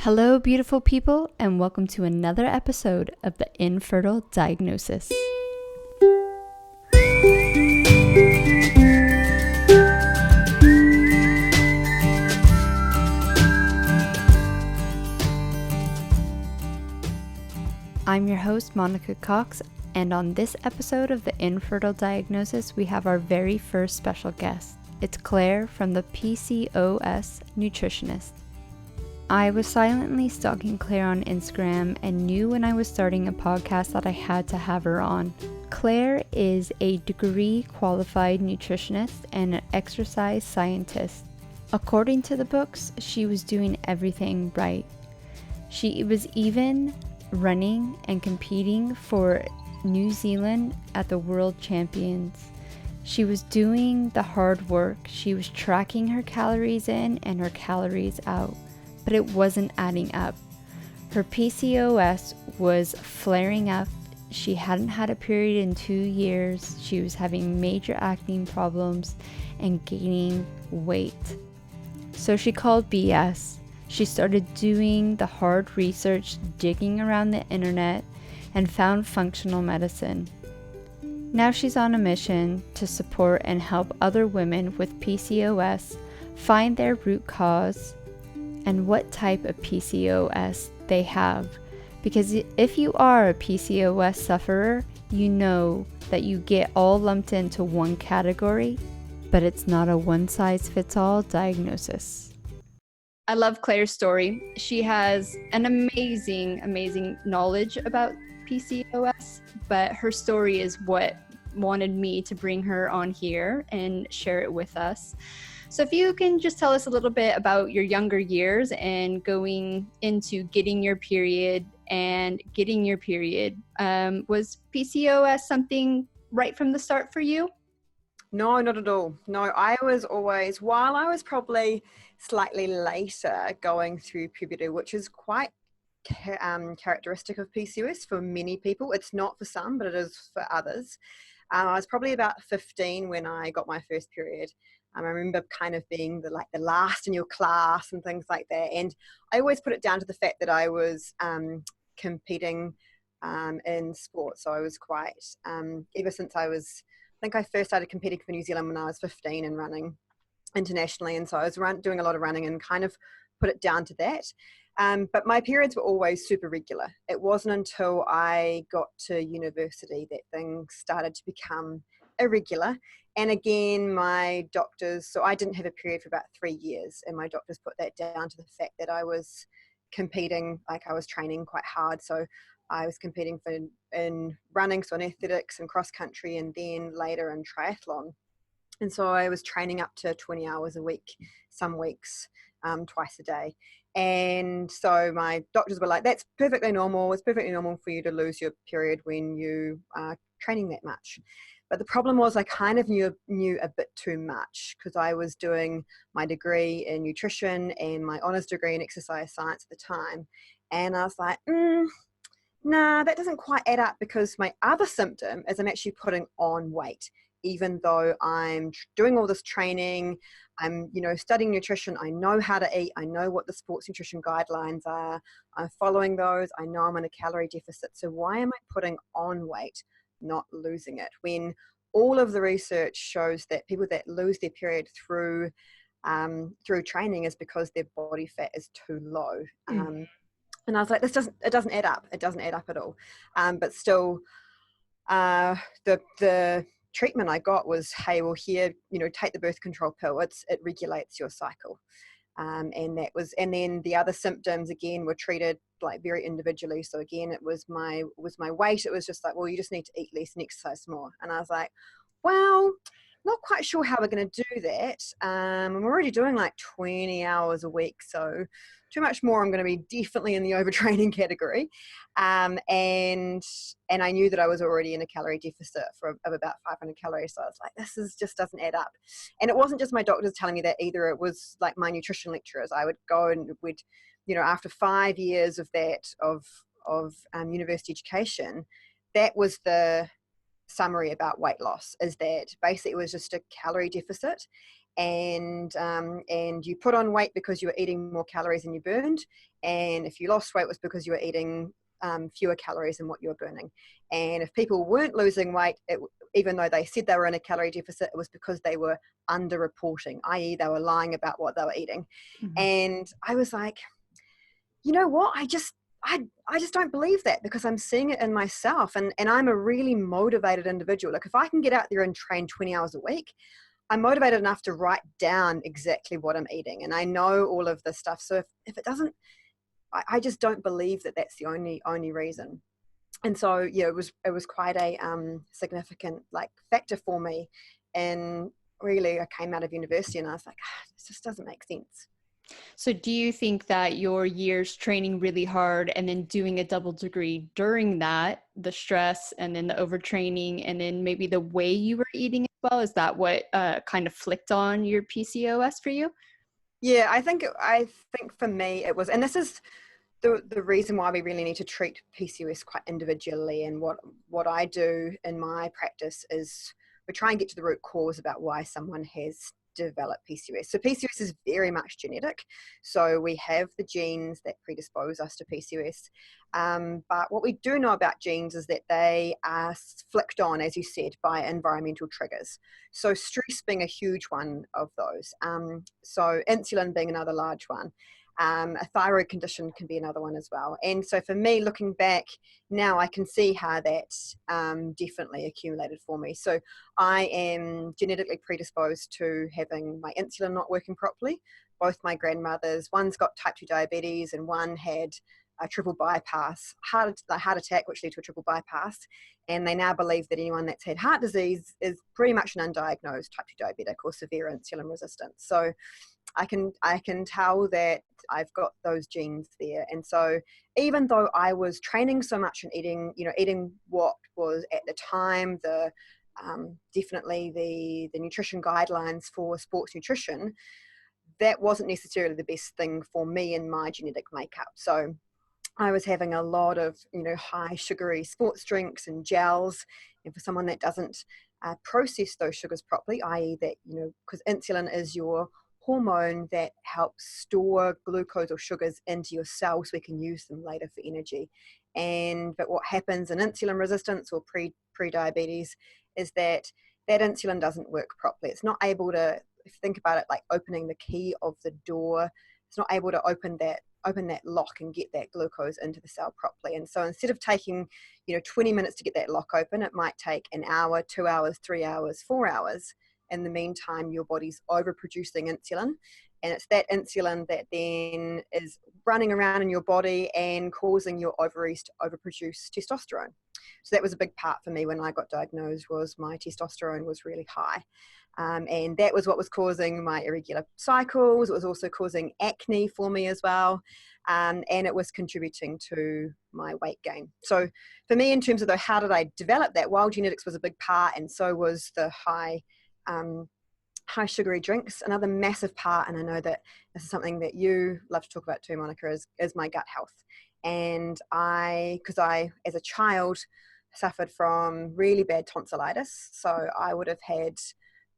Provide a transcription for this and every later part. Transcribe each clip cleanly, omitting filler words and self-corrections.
Hello, beautiful people, and welcome to another episode of the Infertile Diagnosis. I'm your host, Monica Cox, and on this episode of the Infertile Diagnosis, we have our very first special guest. It's Clare from the PCOS Nutritionist. I was silently stalking Clare on Instagram and knew when I was starting a podcast that I had to have her on. Clare is a degree qualified nutritionist and an exercise scientist. According to the books, she was doing everything right. She was even running and competing for New Zealand at the World Champions. She was doing the hard work. She was tracking her calories in and her calories out, but it wasn't adding up. Her PCOS was flaring up. She hadn't had a period in 2 years. She was having major acne problems and gaining weight. So she called BS. She started doing the hard research, digging around the internet, and found functional medicine. Now she's on a mission to support and help other women with PCOS find their root cause and what type of PCOS they have. Because if you are a PCOS sufferer, you know that you get all lumped into one category, but it's not a one-size-fits-all diagnosis. I love Clare's story. She has an amazing knowledge about PCOS, but her story is what wanted me to bring her on here and share it with us. So if you can just tell us a little bit about your younger years and going into getting your period. Was PCOS something right from the start for you? No, not at all. No, I was always, while I was probably slightly later going through puberty, which is quite characteristic of PCOS for many people. It's not for some, but it is for others. I was probably about 15 when I got my first period. I remember kind of being the last in your class and things like that. And I always put it down to the fact that I was competing in sports. So I was quite, ever since I think I first started competing for New Zealand when I was 15 and running internationally. And so I was doing a lot of running and kind of put it down to that. But my periods were always super regular. It wasn't until I got to university that things started to become irregular. And again, my doctors, so I didn't have a period for about 3 years, and my doctors put that down to the fact that I was competing, like I was training quite hard. So I was competing in running, so in athletics and cross country, and then later in triathlon. And so I was training up to 20 hours a week, some weeks, twice a day. And so my doctors were like, that's perfectly normal. It's perfectly normal for you to lose your period when you are training that much. But the problem was I kind of knew a bit too much, because I was doing my degree in nutrition and my honours degree in exercise science at the time. And I was like, nah, that doesn't quite add up, because my other symptom is I'm actually putting on weight. Even though I'm doing all this training, I'm, studying nutrition, I know how to eat, I know what the sports nutrition guidelines are, I'm following those, I know I'm in a calorie deficit. So why am I putting on weight, not losing it? When all of the research shows that people that lose their period through training is because their body fat is too low. And I was like, it doesn't add up. It doesn't add up at all. But still, the treatment I got was, hey, well, here, take the birth control pill. It regulates your cycle. And then the other symptoms again were treated like very individually. So again, it was my weight. It was just like, well, you just need to eat less and exercise more. And I was like, well, not quite sure how we're going to do that. I'm already doing like 20 hours a week, so too much more. I'm going to be definitely in the overtraining category. And I knew that I was already in a calorie deficit of about 500 calories. So I was like, just doesn't add up. And it wasn't just my doctors telling me that either. It was like my nutrition lecturers. I would go and after 5 years of that, of university education, that was the summary about weight loss, is that basically it was just a calorie deficit. and you put on weight because you were eating more calories than you burned, and if you lost weight it was because you were eating fewer calories than what you were burning. And if people weren't losing weight, even though they said they were in a calorie deficit, it was because they were underreporting, i.e. they were lying about what they were eating. Mm-hmm. And I was like, you know what, I just don't believe that, because I'm seeing it in myself, and I'm a really motivated individual. Like if I can get out there and train 20 hours a week, I'm motivated enough to write down exactly what I'm eating, and I know all of this stuff. So if it doesn't, I just don't believe that that's the only reason. And so yeah, it was quite a significant like factor for me. And really, I came out of university and I was like, this just doesn't make sense. So do you think that your years training really hard and then doing a double degree during that, the stress and then the overtraining and then maybe the way you were eating as well, is that what kind of flicked on your PCOS for you? Yeah, I think for me it was, and this is the reason why we really need to treat PCOS quite individually. And what I do in my practice is we try and get to the root cause about why someone has developed PCOS. So PCOS is very much genetic. So we have the genes that predispose us to PCOS. But what we do know about genes is that they are flicked on, as you said, by environmental triggers. So stress being a huge one of those. So insulin being another large one. A thyroid condition can be another one as well. And so for me, looking back now, I can see how that definitely accumulated for me. So I am genetically predisposed to having my insulin not working properly. Both my grandmothers, one's got type 2 diabetes and one had a triple bypass, heart attack, which led to a triple bypass. And they now believe that anyone that's had heart disease is pretty much an undiagnosed type 2 diabetic or severe insulin resistance. So I can tell that I've got those genes there. And so even though I was training so much and eating what was at the time definitely the nutrition guidelines for sports nutrition, that wasn't necessarily the best thing for me and my genetic makeup. So I was having a lot of, high sugary sports drinks and gels. And for someone that doesn't process those sugars properly, i.e. that, because insulin is your hormone that helps store glucose or sugars into your cells so we can use them later for energy. But what happens in insulin resistance or pre-diabetes is that insulin doesn't work properly. It's not able to, if you think about it like opening the key of the door, it's not able to open that lock and get that glucose into the cell properly. And so instead of taking 20 minutes to get that lock open, it might take an hour, 2 hours, 3 hours, 4 hours. In the meantime, your body's overproducing insulin, and it's that insulin that then is running around in your body and causing your ovaries to overproduce testosterone. So that was a big part for me when I got diagnosed, was my testosterone was really high. And that was what was causing my irregular cycles. It was also causing acne for me as well. And it was contributing to my weight gain. So for me, in terms of how did I develop that? Well, genetics was a big part, and so was the high sugary drinks. Another massive part, and I know that this is something that you love to talk about too, Monica, is my gut health. And because I, as a child, suffered from really bad tonsillitis. So I would have had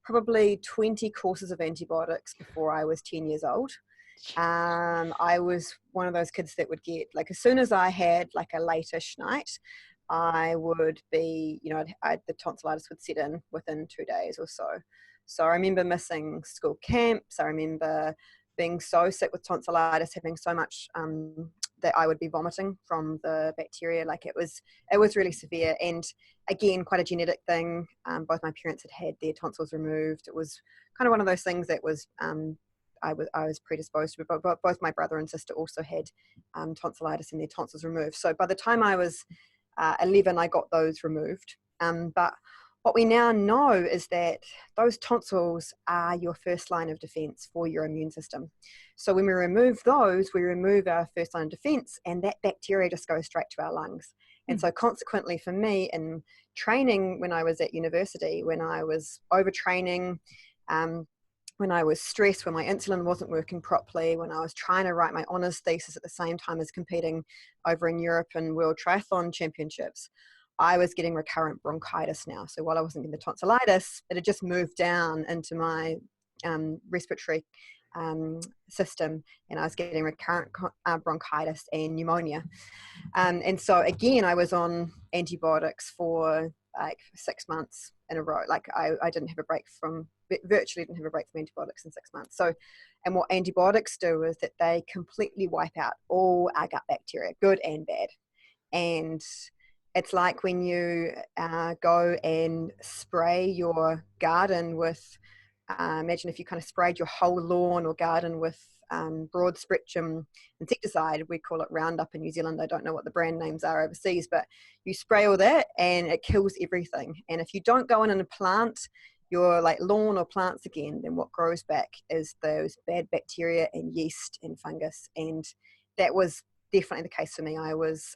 probably 20 courses of antibiotics before I was 10 years old. I was one of those kids that would get, like, as soon as I had like a late-ish night, I would be, the tonsillitis would set in within 2 days or so. So I remember missing school camps. I remember being so sick with tonsillitis, having so much that I would be vomiting from the bacteria. Like it was really severe. And again, quite a genetic thing. Both my parents had their tonsils removed. It was kind of one of those things that was, I was predisposed to, but both my brother and sister also had tonsillitis and their tonsils removed. So by the time I was 11, I got those removed. But what we now know is that those tonsils are your first line of defense for your immune system. So when we remove those, we remove our first line of defense, and that bacteria just goes straight to our lungs. And so consequently for me, in training when I was at university, when I was overtraining, when I was stressed, when my insulin wasn't working properly, when I was trying to write my honours thesis at the same time as competing over in Europe and World Triathlon Championships, I was getting recurrent bronchitis now. So while I wasn't getting the tonsillitis, it had just moved down into my respiratory system, and I was getting recurrent bronchitis and pneumonia. And so again, I was on antibiotics for like 6 months in a row. Like I didn't have a break virtually didn't have a break from antibiotics in 6 months. So, and what antibiotics do is that they completely wipe out all our gut bacteria, good and bad. And it's like when you go and spray your garden with, imagine if you kind of sprayed your whole lawn or garden with broad spectrum insecticide. We call it Roundup in New Zealand. I don't know what the brand names are overseas, but you spray all that and it kills everything. And if you don't go in and plant your like lawn or plants again, then what grows back is those bad bacteria and yeast and fungus. And that was definitely the case for me. I was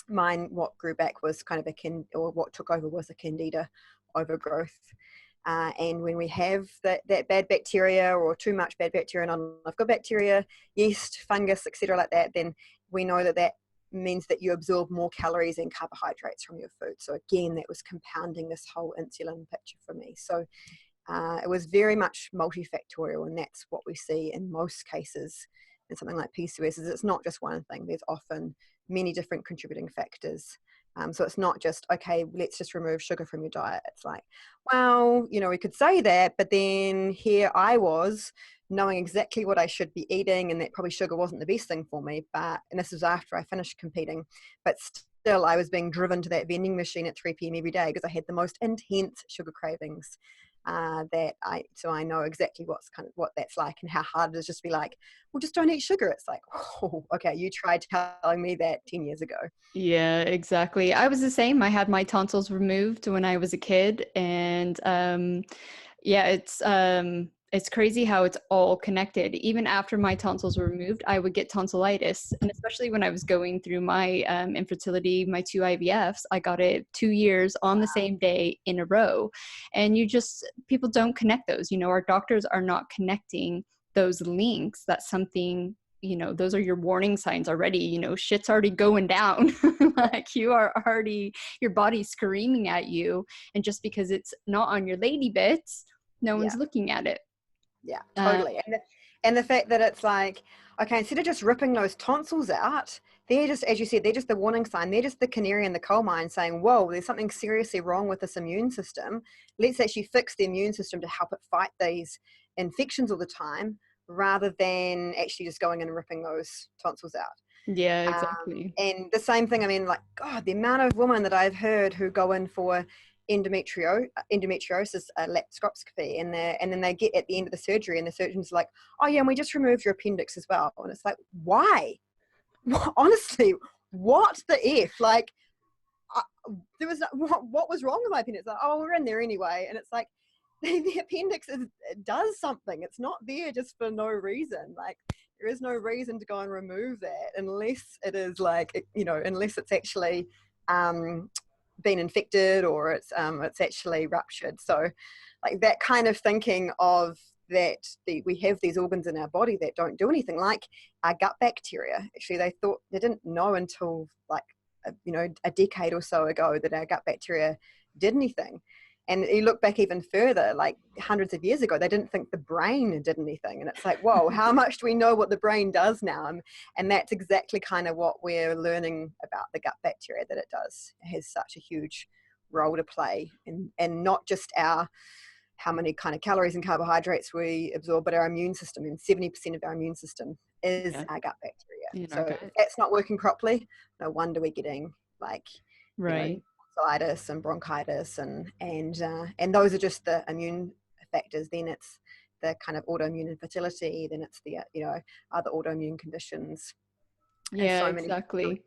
what grew back was kind of what took over was a candida overgrowth. And when we have that bad bacteria or too much bad bacteria, not enough good bacteria, yeast, fungus, etc., like that, then we know that means that you absorb more calories and carbohydrates from your food. So again, that was compounding this whole insulin picture for me. So it was very much multifactorial, and that's what we see in most cases in something like PCOS. Is it's not just one thing. There's often many different contributing factors. So it's not just, okay, let's just remove sugar from your diet. It's like, well, we could say that, but then here I was knowing exactly what I should be eating, and that probably sugar wasn't the best thing for me. And this was after I finished competing, but still I was being driven to that vending machine at 3 p.m. every day because I had the most intense sugar cravings. So I know exactly what that's like and how hard it is just to be like, well, just don't eat sugar. It's like, oh, okay, you tried telling me that 10 years ago. Yeah, exactly. I was the same. I had my tonsils removed when I was a kid, and yeah, it's crazy how it's all connected. Even after my tonsils were removed, I would get tonsillitis, and especially when I was going through my infertility, my 2 IVFs, I got it 2 years on the same day in a row, and people don't connect those. Our doctors are not connecting those links. That's something. Those are your warning signs already. Shit's already going down. Like your body's screaming at you. And just because it's not on your lady bits, no one's looking at it. Yeah, totally. And the fact that it's like, okay, instead of just ripping those tonsils out, they're just, as you said, they're just the warning sign. They're just the canary in the coal mine saying, whoa, there's something seriously wrong with this immune system. Let's actually fix the immune system to help it fight these infections all the time, rather than actually just going and ripping those tonsils out. Yeah, exactly. And the same thing, I mean, like, God, the amount of women that I've heard who go in for endometriosis laparoscopy, and then they get at the end of the surgery and the surgeon's like, oh yeah, and we just removed your appendix as well. And it's like, why? Honestly, what the F? Like, what was wrong with my appendix? Like, oh, we're in there anyway. And it's like, the appendix does something. It's not there just for no reason. Like, there is no reason to go and remove that unless it is like, unless it's actually been infected or it's actually ruptured. So like that kind of thinking of that we have these organs in our body that don't do anything, like our gut bacteria. Actually, they didn't know until like a decade or so ago that our gut bacteria did anything. And you look back even further, like hundreds of years ago, they didn't think the brain did anything. And it's like, whoa, how much do we know what the brain does now? And that's exactly kind of what we're learning about the gut bacteria, that it does. It has such a huge role to play. And not just how many kind of calories and carbohydrates we absorb, but our immune system. And 70% of our immune system is our gut bacteria. So if that's not working properly, no wonder we're getting like, right. tonsillitis and bronchitis and those are just the immune factors. Then it's the kind of autoimmune infertility, then it's the other autoimmune conditions. Yeah, so exactly.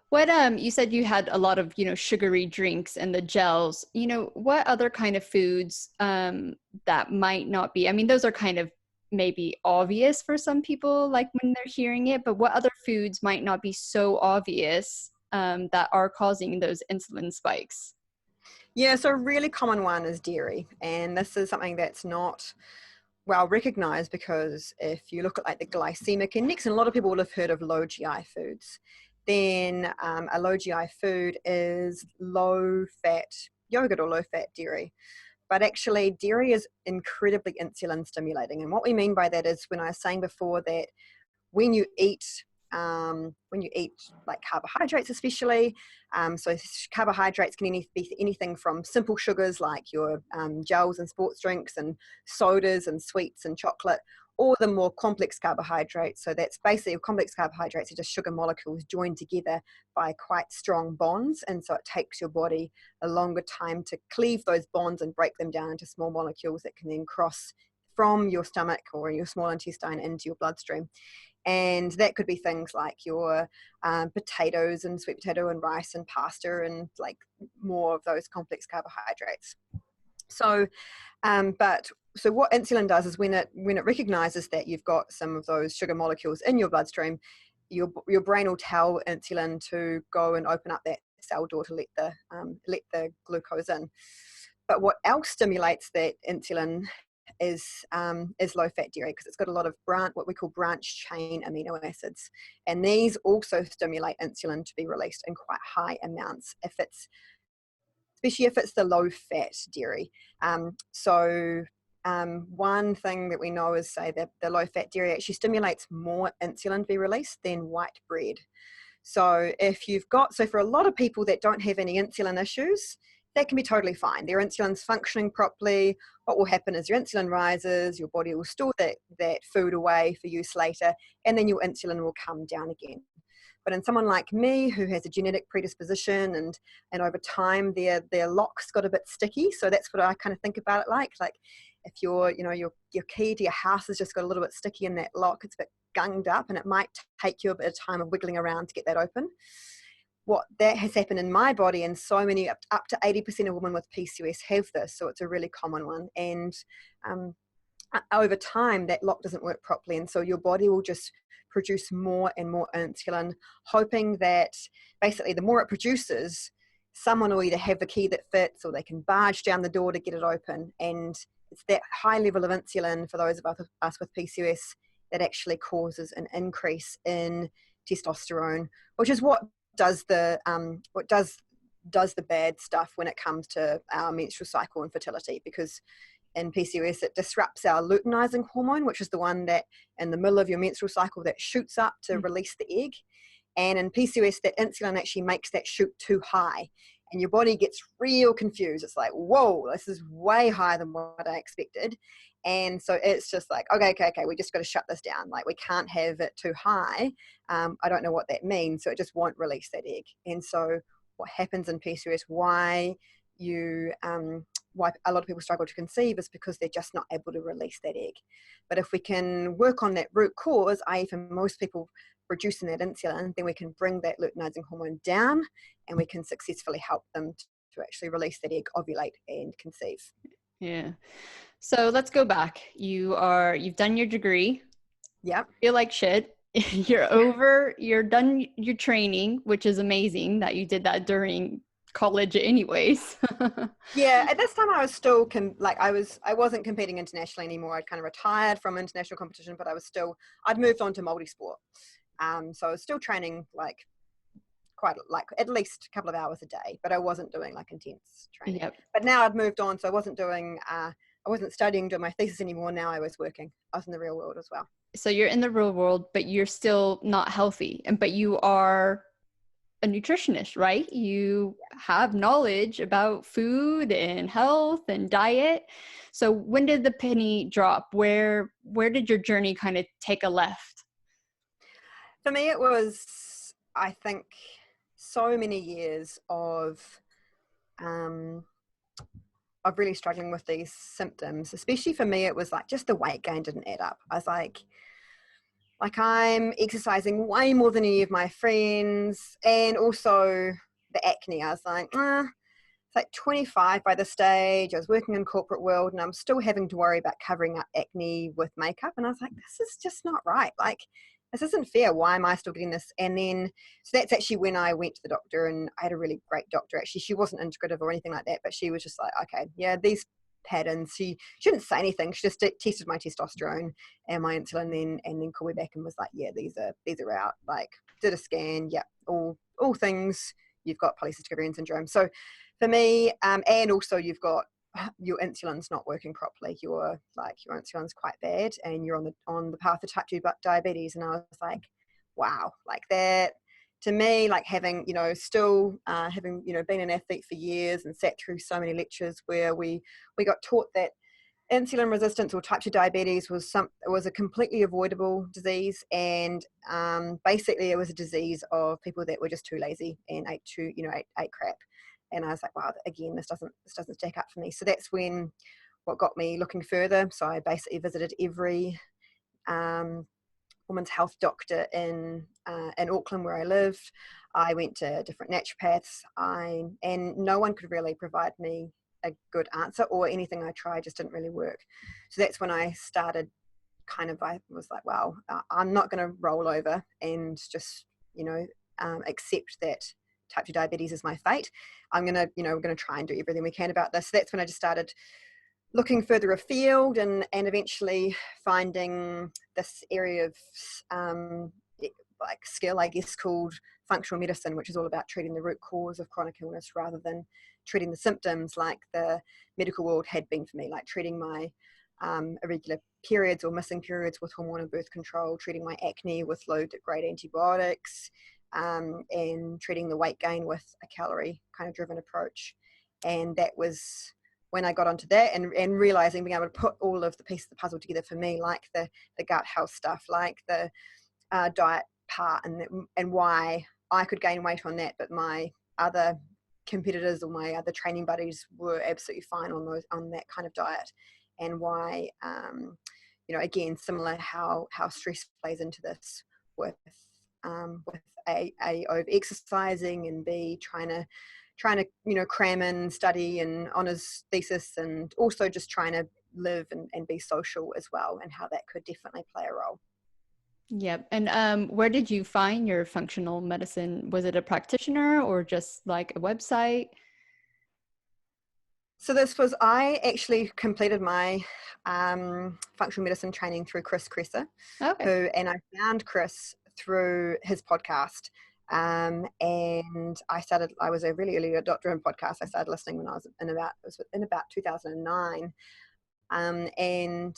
What you said you had a lot of sugary drinks and the gels. What other kind of foods that might not be, I mean, those are kind of maybe obvious for some people, like when they're hearing it, but what other foods might not be so obvious that are causing those insulin spikes? Yeah, so a really common one is dairy, and this is something that's not well recognized, because if you look at like the glycemic index, and a lot of people will have heard of low GI foods, then a low GI food is low fat yogurt or low fat dairy. but actually dairy is incredibly insulin stimulating. And what we mean by that is, when I was saying before that when you eat like carbohydrates, especially, so carbohydrates can be anything from simple sugars like your gels and sports drinks and sodas and sweets and chocolate, or the more complex carbohydrates. So that's basically, complex carbohydrates are just sugar molecules joined together by quite strong bonds, and so it takes your body a longer time to cleave those bonds and break them down into small molecules that can then cross from your stomach or your small intestine into your bloodstream. And that could be things like your potatoes and sweet potato and rice and pasta and like more of those complex carbohydrates. So, so what insulin does is when it recognizes that you've got some of those sugar molecules in your bloodstream, your brain will tell insulin to go and open up that cell door to let the glucose in. But what else stimulates that insulin is low-fat dairy, because it's got a lot of what we call branch chain amino acids, and these also stimulate insulin to be released in quite high amounts, especially if it's the low-fat dairy. One thing that we know is, say, that the low-fat dairy actually stimulates more insulin to be released than white bread. So for a lot of people that don't have any insulin issues, that can be totally fine. Their insulin's functioning properly. What will happen is your insulin rises, your body will store that food away for use later, and then your insulin will come down again. But in someone like me who has a genetic predisposition and over time their locks got a bit sticky, so that's what I kind of think about it like if your key to your house has just got a little bit sticky in that lock, it's a bit gunged up, and it might take you a bit of time of wiggling around to get that open. What that has happened in my body, and so many, up to 80% of women with PCOS have this, so it's a really common one. And over time, that lock doesn't work properly, and so your body will just produce more and more insulin, hoping that basically the more it produces, someone will either have the key that fits, or they can barge down the door to get it open. And it's that high level of insulin for those of us with PCOS that actually causes an increase in testosterone, which is what does the bad stuff when it comes to our menstrual cycle and fertility. Because in PCOS, it disrupts our luteinizing hormone, which is the one that in the middle of your menstrual cycle that shoots up to release the egg. And in PCOS, that insulin actually makes that shoot too high, and your body gets real confused. It's like, whoa, this is way higher than what I expected. And so it's just like, okay, we just got to shut this down. Like, we can't have it too high. I don't know what that means. So it just won't release that egg. And so what happens in PCOS, why a lot of people struggle to conceive, is because they're just not able to release that egg. But if we can work on that root cause, i.e. for most people reducing that insulin, then we can bring that luteinizing hormone down, and we can successfully help them to actually release that egg, ovulate, and conceive. Yeah. So let's go back. You've done your degree. Yep. Feel like shit. You're done your training, which is amazing that you did that during college anyways. Yeah, at this time I was still I wasn't competing internationally anymore. I'd kind of retired from international competition, but I'd moved on to multi-sport. So I was still training at least a couple of hours a day, but I wasn't doing intense training. Yep. But now I'd moved on, so I wasn't studying, doing my thesis anymore. Now I was working. I was in the real world as well. So you're in the real world, but you're still not healthy, but you are a nutritionist, right? You have knowledge about food and health and diet. So when did the penny drop? Where did your journey kind of take a left? For me, it was, I think, so many years of really struggling with these symptoms. Especially for me, it was just the weight gain didn't add up. I was like I'm exercising way more than any of my friends, and also the acne. I was like, it's 25 by this stage. I was working in corporate world, and I'm still having to worry about covering up acne with makeup. And I was like, this is just not right. This isn't fair. Why am I still getting this? And then, so that's actually when I went to the doctor, and I had a really great doctor. Actually, she wasn't integrative or anything like that, but she was just like, okay, yeah, these patterns. She didn't say anything. She just tested my testosterone and my insulin, and then called me back and was like, yeah, these are out. Did a scan. Yeah, all things. You've got polycystic ovarian syndrome. So for me, and also you've got your insulin's not working properly. Your insulin's quite bad, and you're on the path of type 2 diabetes. And I was like, wow, like that. To me, like having, still having, been an athlete for years and sat through so many lectures where we got taught that insulin resistance or type 2 diabetes was a completely avoidable disease, and basically it was a disease of people that were just too lazy and ate crap. And I was like, wow, again, this doesn't stack up for me. So that's when what got me looking further. So I basically visited every women's health doctor in Auckland where I lived. I went to different naturopaths, and no one could really provide me a good answer, or anything I tried just didn't really work. So that's when I started I was like, wow, I'm not going to roll over and just, accept that type 2 diabetes is my fate. I'm going to, we're going to try and do everything we can about this. So that's when I just started looking further afield and eventually finding this area of skill, I guess, called functional medicine, which is all about treating the root cause of chronic illness rather than treating the symptoms like the medical world had been for me, like treating my irregular periods or missing periods with hormone and birth control, treating my acne with low-grade antibiotics, and treating the weight gain with a calorie kind of driven approach. And that was when I got onto that and realizing being able to put all of the pieces of the puzzle together for me, like the gut health stuff, like the diet part, and why I could gain weight on that, but my other competitors or my other training buddies were absolutely fine on that kind of diet, and why again, similar how stress plays into this with A, over exercising, and B, trying to cram in study and honours thesis, and also just trying to live and be social as well, and how that could definitely play a role. Yep. And where did you find your functional medicine? Was it a practitioner or just like a website? So I actually completed my functional medicine training through Chris Kresser, Okay. and I found Chris through his podcast. And I was a really early adopter in podcasts. I started listening when I was in about 2009. And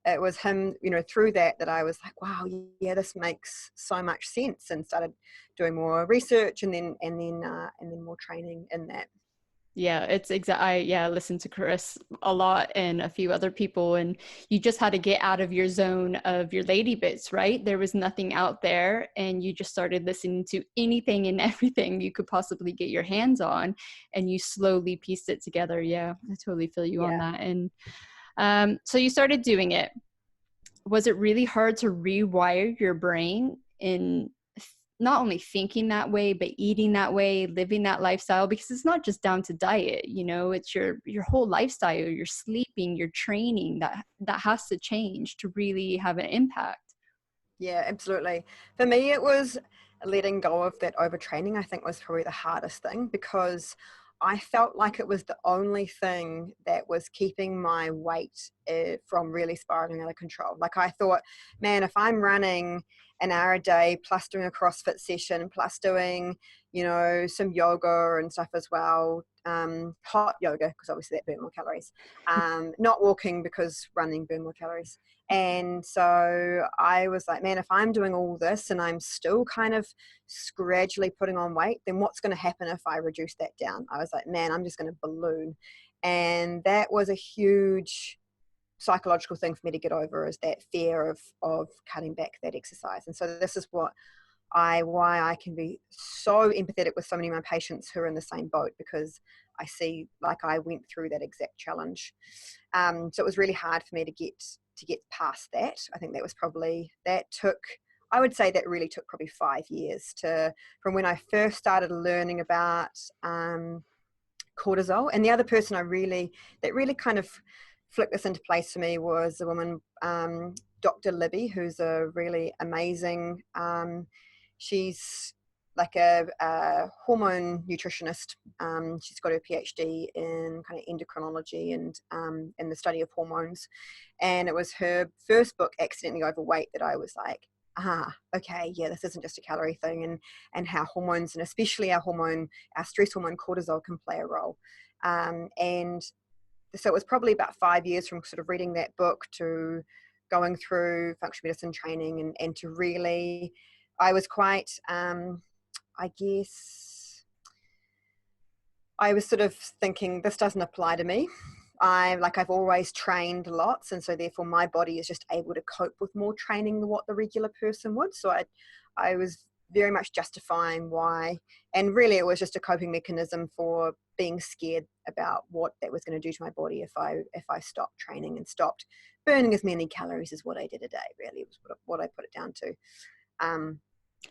it was him, through that I was like, wow, yeah, this makes so much sense, and started doing more research and then more training in that. Yeah, it's I listened to Chris a lot and a few other people, and you just had to get out of your zone of your lady bits, right? There was nothing out there, and you just started listening to anything and everything you could possibly get your hands on, and you slowly pieced it together. Yeah, I totally feel you on that. And so you started doing it. Was it really hard to rewire your brain in not only thinking that way, but eating that way, living that lifestyle? Because it's not just down to diet, it's your whole lifestyle, your sleeping, your training that has to change to really have an impact. Yeah, absolutely. For me, it was letting go of that overtraining. I think was probably the hardest thing, because I felt like it was the only thing that was keeping my weight from really spiraling out of control. Like I thought, man, if I'm running an hour a day, plus doing a CrossFit session, plus doing, some yoga and stuff as well, hot yoga, because obviously that burned more calories, not walking because running burned more calories. And so I was like, man, if I'm doing all this and I'm still kind of gradually putting on weight, then what's going to happen if I reduce that down? I was like, man, I'm just going to balloon. And that was a huge psychological thing for me to get over, is that fear of cutting back that exercise. And so this is why I can be so empathetic with so many of my patients who are in the same boat, because I see, like, I went through that exact challenge. So it was really hard for me to get past that. I think I would say that really took probably 5 years from when I first started learning about cortisol. And the other person that really kind of flipped this into place for me was a woman, Dr. Libby, who's a really amazing, she's like a hormone nutritionist. She's got her PhD in kind of endocrinology and in the study of hormones. And it was her first book, Accidentally Overweight, that I was like, okay, yeah, this isn't just a calorie thing, and how hormones, and especially our stress hormone cortisol, can play a role. And so it was probably about 5 years from sort of reading that book to going through functional medicine training, and to really, I was quite, I guess, I was sort of thinking, this doesn't apply to me. I've always trained lots, and so therefore my body is just able to cope with more training than what the regular person would. So I was very much justifying why, and really it was just a coping mechanism for being scared about what that was going to do to my body if I stopped training and stopped burning as many calories as what I did a day. Really, was what I put it down to.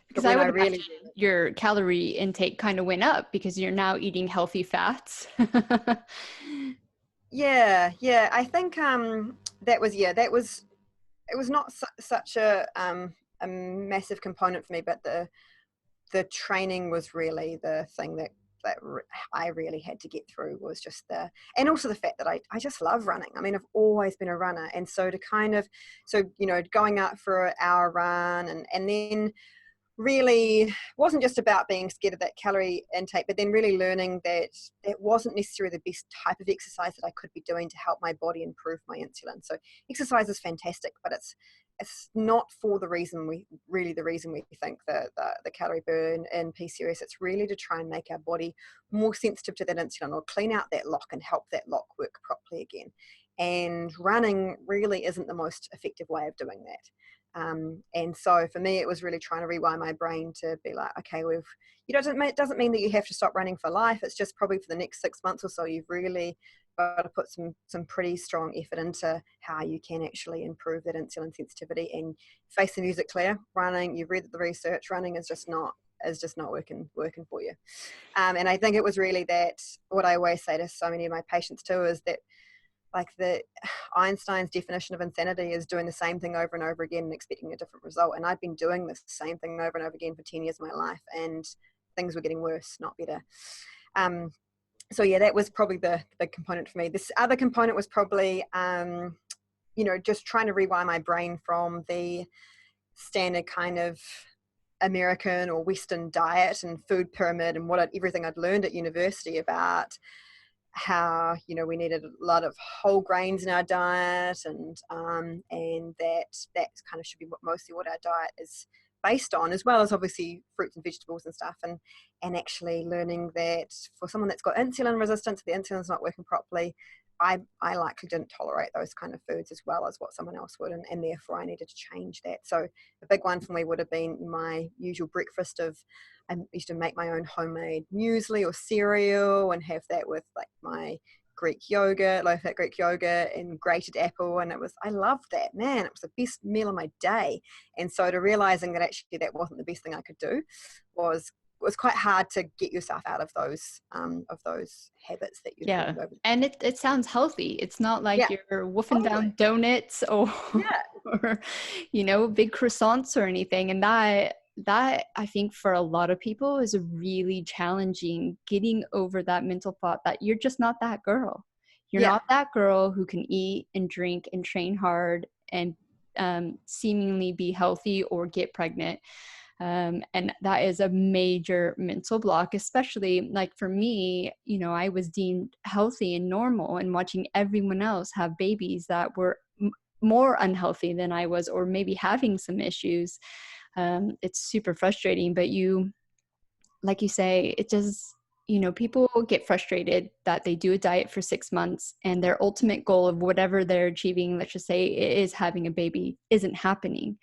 Because I would imagine your calorie intake kind of went up because you're now eating healthy fats. Yeah. I think that was it was not such a massive component for me, but the training was really the thing that I really had to get through, was just and also the fact that I just love running. I mean, I've always been a runner, and so to kind of, going out for an hour run, and then really wasn't just about being scared of that calorie intake, but then really learning that it wasn't necessarily the best type of exercise that I could be doing to help my body improve my insulin. So exercise is fantastic, but it's not for the reason we think the calorie burn in PCOS. It's really to try and make our body more sensitive to that insulin, or clean out that lock and help that lock work properly again. And running really isn't the most effective way of doing that. And so for me, it was really trying to rewire my brain to be like, okay, it doesn't mean that you have to stop running for life. It's just probably for the next 6 months or so, you've really got to put some pretty strong effort into how you can actually improve that insulin sensitivity. And face the music, Claire, running, you've read the research, running is just not working for you. And I think it was really that, what I always say to so many of my patients too, is that, like, the Einstein's definition of insanity is doing the same thing over and over again and expecting a different result. And I've been doing the same thing over and over again for 10 years of my life, and things were getting worse, not better. So yeah, that was probably the big component for me. This other component was probably, just trying to rewire my brain from the standard kind of American or Western diet and food pyramid, and everything I'd learned at university about how we needed a lot of whole grains in our diet, and that kind of should be mostly what our diet is based on, as well as obviously fruits and vegetables and stuff, and actually learning that for someone that's got insulin resistance, the insulin's not working properly, I likely didn't tolerate those kind of foods as well as what someone else would, and therefore I needed to change that. So the big one for me would have been my usual breakfast of, I used to make my own homemade muesli or cereal and have that with like my Greek yogurt, low-fat Greek yogurt and grated apple, and I loved that, man. It was the best meal of my day. And so to realizing that actually that wasn't the best thing I could do was quite hard to get yourself out of those habits that you yeah over. And it sounds healthy. It's not like you're woofing down donuts or big croissants or anything. And that I think for a lot of people is really challenging, getting over that mental thought that you're just not that girl. You're not that girl who can eat and drink and train hard and seemingly be healthy or get pregnant. And that is a major mental block, especially like for me, I was deemed healthy and normal, and watching everyone else have babies that were more unhealthy than I was, or maybe having some issues. It's super frustrating, but like you say, it just, people get frustrated that they do a diet for 6 months and their ultimate goal of whatever they're achieving, let's just say it is having a baby, isn't happening.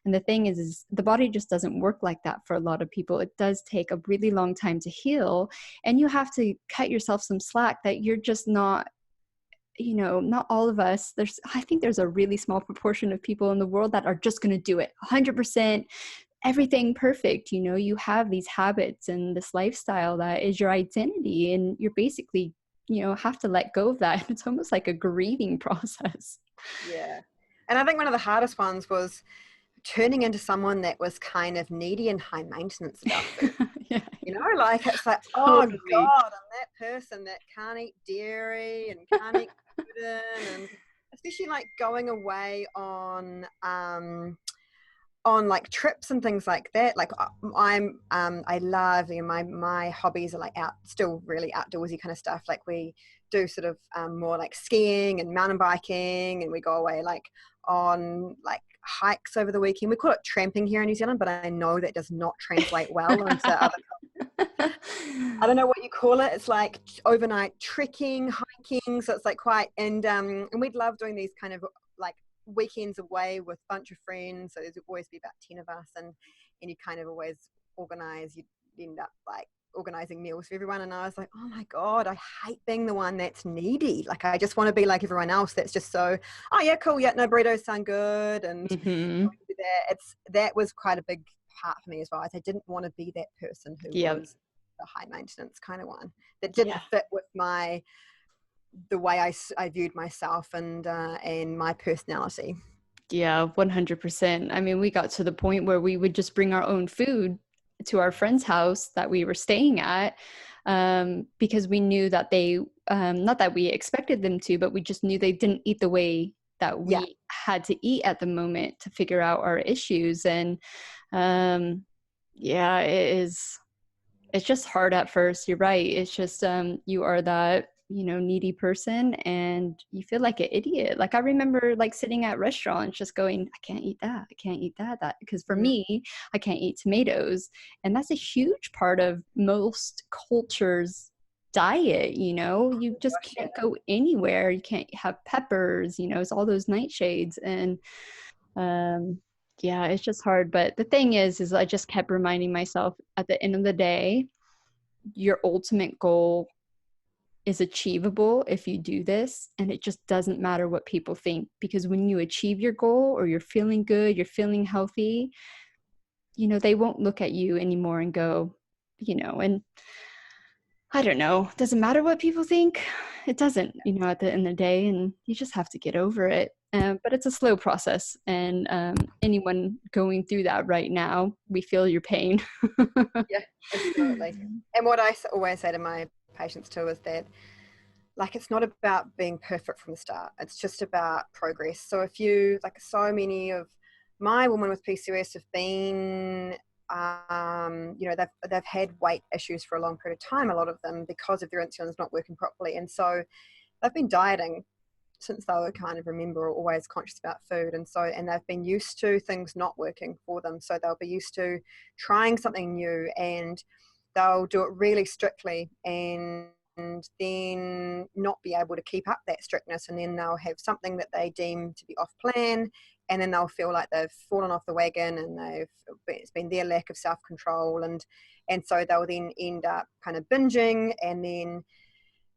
And the thing is the body just doesn't work like that for a lot of people. It does take a really long time to heal, and you have to cut yourself some slack that you're just not, not all of us. I think there's a really small proportion of people in the world that are just going to do it 100%, everything perfect. You have these habits and this lifestyle that is your identity, and you're basically, have to let go of that. It's almost like a grieving process. Yeah. And I think one of the hardest ones was turning into someone that was kind of needy and high maintenance about food. Like it's like, totally. Oh God, I'm that person that can't eat dairy and can't eat gluten, and especially like going away on on like trips and things like that. Like I love, you know, my hobbies are like still really outdoorsy kind of stuff. Like we do sort of more like skiing and mountain biking, and we go away like on like hikes over the weekend. We call it tramping here in New Zealand, but I know that does not translate well into other. I don't know what you call it. It's like overnight trekking, hiking. So it's like quite, and we'd love doing these kind of like weekends away with a bunch of friends. So there's always be about 10 of us, and you kind of always organize. You end up like organizing meals for everyone. And I was like, oh my God, I hate being the one that's needy. Like I just want to be like everyone else that's just so, oh yeah, cool, yeah, no, burritos sound good, and that was quite a big part for me as well. I didn't want to be that person who was the high maintenance kind of one that didn't fit with the way I viewed myself and my personality. Yeah, 100%. I mean, we got to the point where we would just bring our own food to our friend's house that we were staying at, because we knew that they, not that we expected them to, but we just knew they didn't eat the way that we had to eat at the moment to figure out our issues. And it's just hard at first. You're right. It's just you are that, you know, needy person, and you feel like an idiot. Like I remember like sitting at restaurants just going, I can't eat that, I can't eat that, because for me, I can't eat tomatoes, and that's a huge part of most cultures' diet. You know, you just can't go anywhere, you can't have peppers, you know, it's all those nightshades. And yeah, it's just hard. But the thing is I just kept reminding myself, at the end of the day, your ultimate goal is achievable if you do this, and it just doesn't matter what people think, because when you achieve your goal, or you're feeling good, you're feeling healthy, you know, they won't look at you anymore and go, you know, and I don't know, doesn't matter what people think. It doesn't, you know, at the end of the day, and you just have to get over it. But it's a slow process, and anyone going through that right now, we feel your pain. Yeah, absolutely. And what I always say to my patients too is that, like, it's not about being perfect from the start. It's just about progress. So if you, like, so many of my women with PCOS have been, you know, they've had weight issues for a long period of time, a lot of them, because of their insulin is not working properly. And so they've been dieting since they were kind of, remember, always conscious about food. And so, and they've been used to things not working for them. So they'll be used to trying something new, and they'll do it really strictly, and then not be able to keep up that strictness, and then they'll have something that they deem to be off plan, and then they'll feel like they've fallen off the wagon, and it's been their lack of self-control, and so they'll then end up kind of binging, and then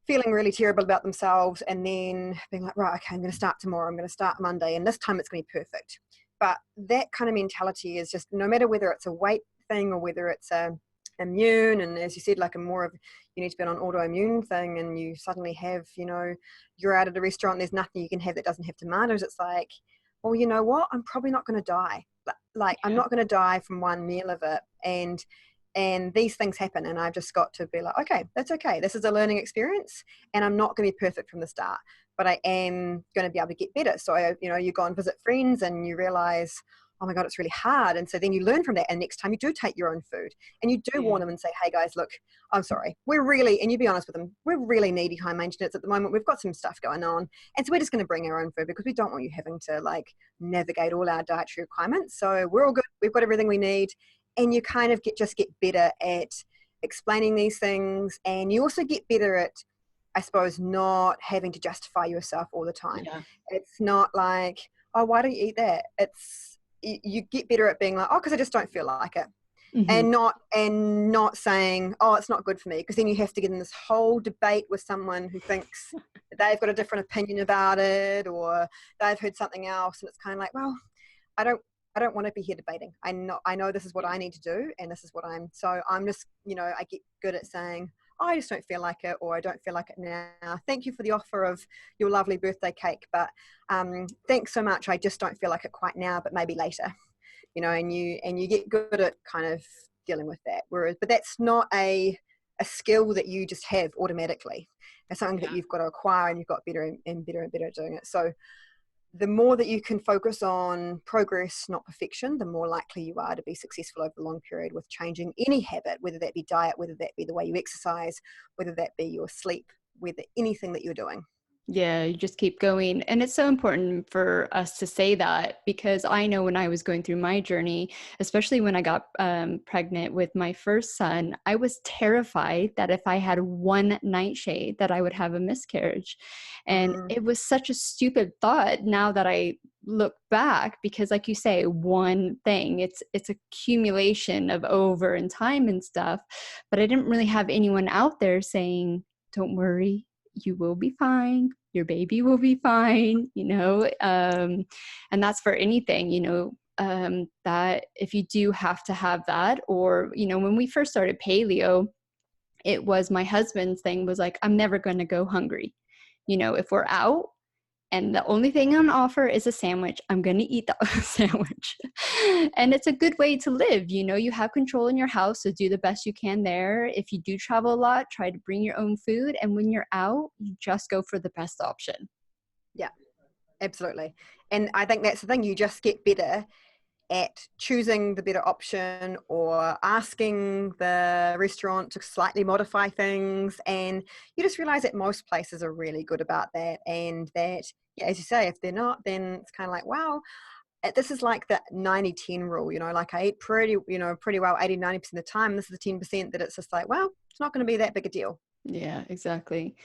feeling really terrible about themselves, and then being like, right, okay, I'm going to start tomorrow, I'm going to start Monday, and this time it's going to be perfect. But that kind of mentality is just, no matter whether it's a weight thing or whether it's a immune, and as you said, like a more of, you need to be on an autoimmune thing, and you suddenly have, you know, you're out at a restaurant, there's nothing you can have that doesn't have tomatoes. It's like, well, you know what, I'm probably not going to die. Like I'm not going to die from one meal of it, and these things happen, and I've just got to be like, okay, that's okay, this is a learning experience, and I'm not going to be perfect from the start, but I am going to be able to get better. So, you know, you go and visit friends, and you realize, oh my God, it's really hard. And so then you learn from that. And next time you do take your own food, and you do warn them and say, hey guys, look, I'm sorry. We're really, and you be honest with them, we're really needy high maintenance at the moment. We've got some stuff going on. And so we're just going to bring our own food, because we don't want you having to like navigate all our dietary requirements. So we're all good. We've got everything we need. And you kind of get better at explaining these things. And you also get better at, I suppose, not having to justify yourself all the time. Yeah. It's not like, oh, why don't you eat that? You get better at being like, oh, because I just don't feel like it. And not saying, oh, it's not good for me, because then you have to get in this whole debate with someone who thinks they've got a different opinion about it, or they've heard something else, and it's kind of like, well, I don't want to be here debating. I know this is what I need to do, and this is what so I'm just, you know, I get good at saying, oh, I just don't feel like it, or I don't feel like it now. Thank you for the offer of your lovely birthday cake, but thanks so much. I just don't feel like it quite now, but maybe later, you know, and you get good at kind of dealing with that. But that's not a skill that you just have automatically. It's something that you've got to acquire, and you've got better and better and better at doing it. So the more that you can focus on progress, not perfection, the more likely you are to be successful over a long period with changing any habit, whether that be diet, whether that be the way you exercise, whether that be your sleep, whether anything that you're doing. Yeah, you just keep going. And it's so important for us to say that, because I know when I was going through my journey, especially when I got pregnant with my first son, I was terrified that if I had one nightshade that I would have a miscarriage. And it was such a stupid thought now that I look back, because like you say, one thing, it's accumulation of over and time and stuff. But I didn't really have anyone out there saying, don't worry, you will be fine, your baby will be fine, and that's for anything, that if you do have to have that, or when we first started paleo, it was my husband's thing was like, I'm never going to go hungry. If we're out and the only thing on offer is a sandwich, I'm going to eat the sandwich. And it's a good way to live. You have control in your house, so do the best you can there. If you do travel a lot, try to bring your own food. And when you're out, you just go for the best option. Yeah, absolutely. And I think that's the thing. You just get better at choosing the better option, or asking the restaurant to slightly modify things. And you just realize that most places are really good about that. And that, yeah, as you say, if they're not, then it's kind of like, wow, this is like the 90-10 rule, like I eat pretty well 80-90% of the time. This is the 10% that it's just like, well, it's not going to be that big a deal. Yeah, exactly.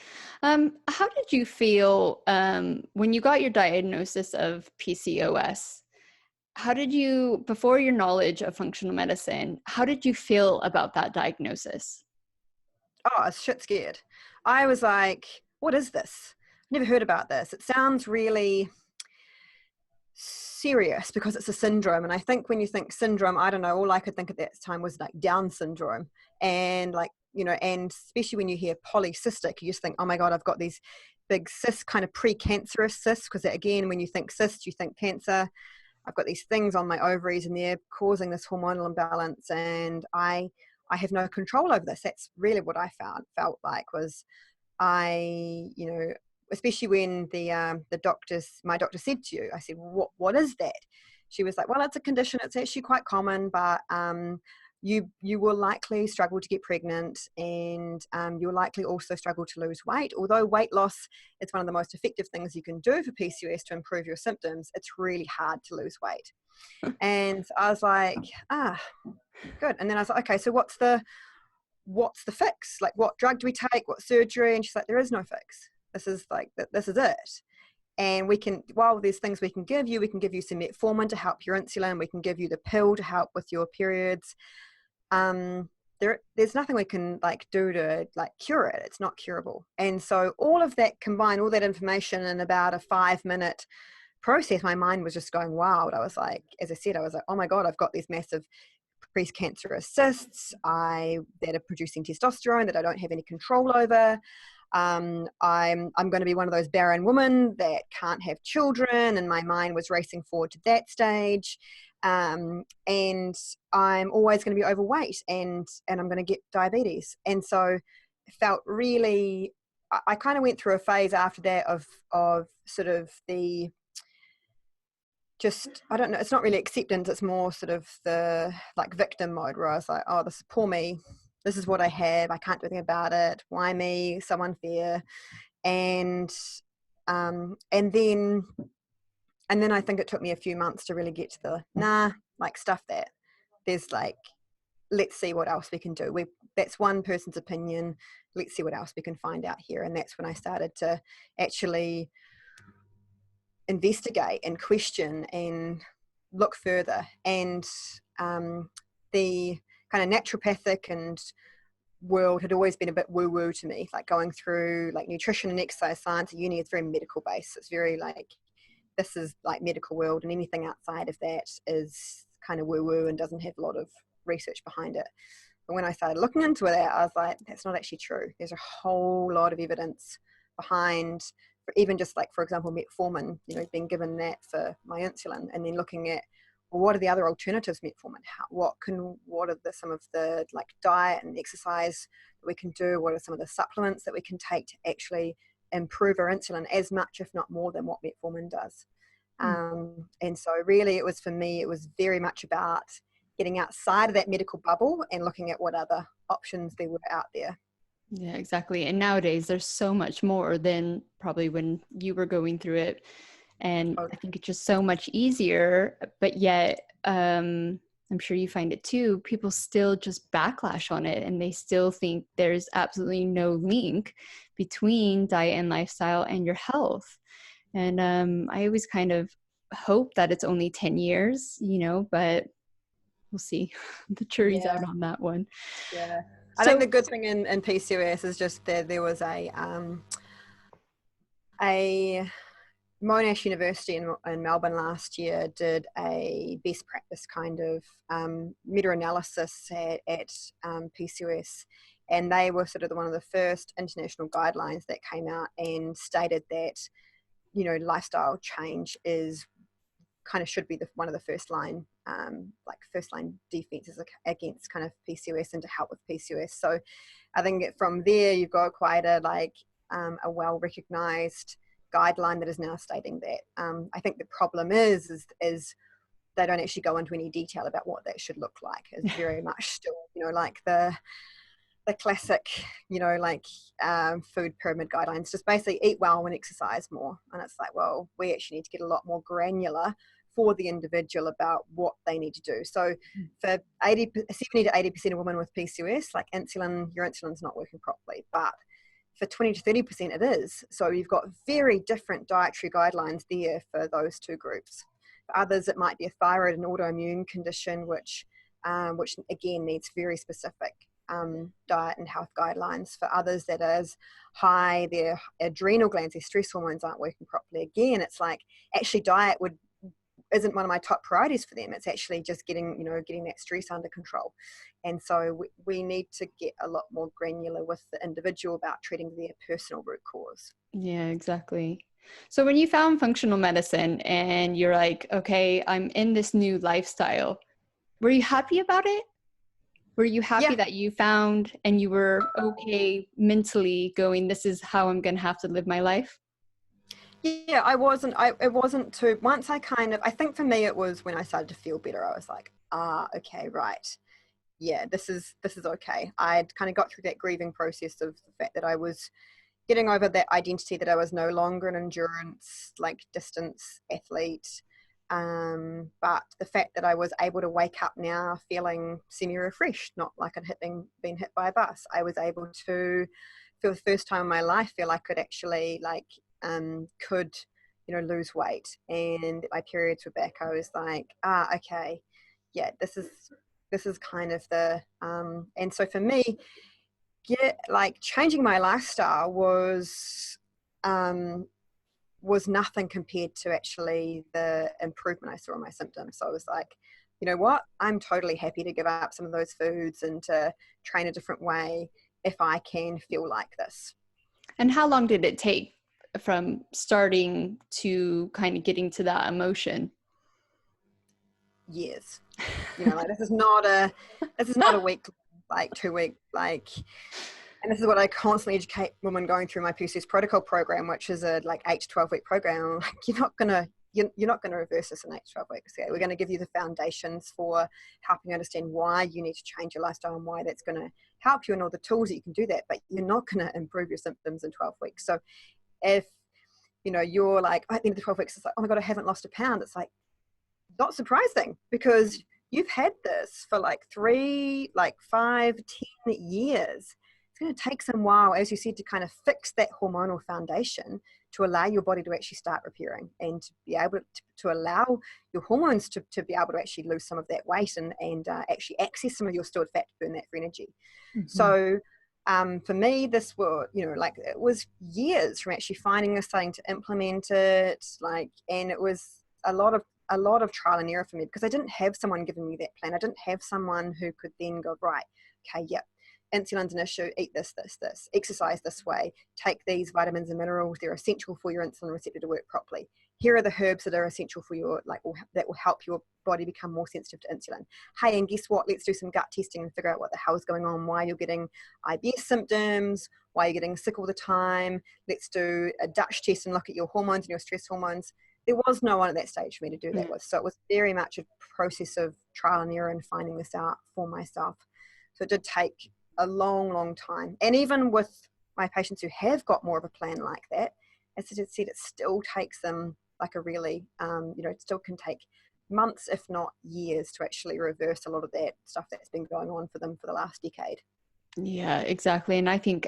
How did you feel when you got your diagnosis of PCOS? How did you, before your knowledge of functional medicine, how did you feel about that diagnosis? Oh, I was shit scared. I was like, what is this? Never heard about this. It sounds really serious because it's a syndrome. And I think when you think syndrome, I don't know, all I could think at that time was like Down syndrome. And like, and especially when you hear polycystic, you just think, oh my God, I've got these big cysts, kind of precancerous cysts. Because again, when you think cysts, you think cancer. I've got these things on my ovaries and they're causing this hormonal imbalance, and I have no control over this. That's really what I felt like was especially when my doctor said to you, I said, what is that? She was like, well, it's a condition. It's actually quite common, but you will likely struggle to get pregnant, and you'll likely also struggle to lose weight. Although weight loss is one of the most effective things you can do for PCOS to improve your symptoms, it's really hard to lose weight. And I was like, good. And then I was like, okay, so what's the fix? Like, what drug do we take? What surgery? And she's like, there is no fix. This is it. And we can, while there's things we can give you some metformin to help your insulin. We can give you the pill to help with your periods. There's nothing we can do to cure it. It's not curable. And so all of that combined, all that information in about a 5-minute process, my mind was just going wild. I was like, as I said, I was like, oh my God, I've got these massive precancerous cysts that are producing testosterone that I don't have any control over. I'm going to be one of those barren women that can't have children, and my mind was racing forward to that stage. And I'm always going to be overweight, and I'm going to get diabetes. And so it felt really, I kind of went through a phase after that of sort of the, just, I don't know, it's not really acceptance, it's more sort of the victim mode, where I was like, oh, this is poor me. This is what I have. I can't do anything about it. Why me? So unfair. And then I think it took me a few months to really get to the stuff that. There's let's see what else we can do. That's one person's opinion. Let's see what else we can find out here. And that's when I started to actually investigate and question and look further. And the kind of naturopathic and world had always been a bit woo-woo to me, going through nutrition and exercise science at uni. It's very medical based. It's very this is medical world, and anything outside of that is kind of woo-woo and doesn't have a lot of research behind it. But when I started looking into it, I was like, that's not actually true. There's a whole lot of evidence behind, even just for example, metformin, being given that for my insulin, and then looking at, well, what are the other alternatives to metformin? What are some of the diet and exercise that we can do? What are some of the supplements that we can take to actually improve our insulin as much, if not more, than what metformin does? And so really it was, for me, it was very much about getting outside of that medical bubble and looking at what other options there were out there. Yeah, exactly. And nowadays there's so much more than probably when you were going through it. And I think it's just so much easier, but yet I'm sure you find it too. People still just backlash on it, and they still think there's absolutely no link between diet and lifestyle and your health. And I always kind of hope that it's only 10 years, but we'll see. The jury's out on that one. Yeah. I think the good thing in PCOS is just that there was a Monash University in Melbourne last year did a best practice kind of meta-analysis at PCOS, and they were sort of one of the first international guidelines that came out and stated that, lifestyle change is kind of should be one of the first line defenses against kind of PCOS and to help with PCOS. So I think from there you've got quite a well recognized guideline that is now stating that. I think the problem is they don't actually go into any detail about what that should look like. It's very much still, like the classic, food pyramid guidelines, just basically eat well and exercise more. And it's like, well, we actually need to get a lot more granular for the individual about what they need to do. So for 70 to 80% of women with PCOS, like your insulin's not working properly, but for 20 to 30% it is. So you've got very different dietary guidelines there for those two groups. For others, it might be a thyroid and autoimmune condition, which again needs very specific diet and health guidelines. For others, that is high, their adrenal glands, their stress hormones aren't working properly. Again, it's like actually diet isn't one of my top priorities for them. It's actually just getting that stress under control. And so we need to get a lot more granular with the individual about treating their personal root cause. Yeah, exactly. So when you found functional medicine and you're like, okay, I'm in this new lifestyle, were you happy about it? Were you happy that you found and you were okay mentally going, this is how I'm going to have to live my life? Yeah, it wasn't too, once I think for me it was when I started to feel better. I was like, okay, right. Yeah, this is okay. I'd kind of got through that grieving process of the fact that I was getting over that identity that I was no longer an endurance, distance athlete. But the fact that I was able to wake up now feeling semi-refreshed, not like I'd been hit by a bus. I was able to, for the first time in my life, feel I could actually lose weight, and my periods were back. I was like, okay, yeah, this is kind of the and so for me, changing my lifestyle was nothing compared to actually the improvement I saw in my symptoms. So I was like, you know what, I'm totally happy to give up some of those foods and to train a different way if I can feel like this. And how long did it take from starting to kind of getting to that emotion? Years. This is not a week, 2 week, and this is what I constantly educate women going through my PCOS protocol program, which is a 8 to 12 week program. You're not gonna reverse this in 8 to 12 weeks. Okay? We're going to give you the foundations for helping you understand why you need to change your lifestyle and why that's going to help you and all the tools that you can do that, but you're not going to improve your symptoms in 12 weeks. So if you're like, at the end of the 12 weeks, it's like, oh my God, I haven't lost a pound. It's like, not surprising, because you've had this for 3, 5, 10 years. It's going to take some while, as you said, to kind of fix that hormonal foundation to allow your body to actually start repairing and to be able to allow your hormones to be able to actually lose some of that weight and actually access some of your stored fat to burn that for energy. Mm-hmm. So for me, this was, it was years from actually finding this, starting to implement it, and it was a lot of trial and error for me, because I didn't have someone giving me that plan. I didn't have someone who could then go, right, okay, yep, insulin's an issue, eat this, exercise this way, take these vitamins and minerals, they're essential for your insulin receptor to work properly. Here are the herbs that are essential for your, that will help your body become more sensitive to insulin. Hey, and guess what? Let's do some gut testing and figure out what the hell is going on, why you're getting IBS symptoms, why you're getting sick all the time. Let's do a Dutch test and look at your hormones and your stress hormones. there was no one at that stage for me to do that Mm. with. So it was very much a process of trial and error and finding this out for myself. So it did take a long, long time. And even with my patients who have got more of a plan like that, as I said, it still takes them like a really, it still can take months, if not years, to actually reverse a lot of that stuff that's been going on for them for the last decade. Yeah, exactly. And I think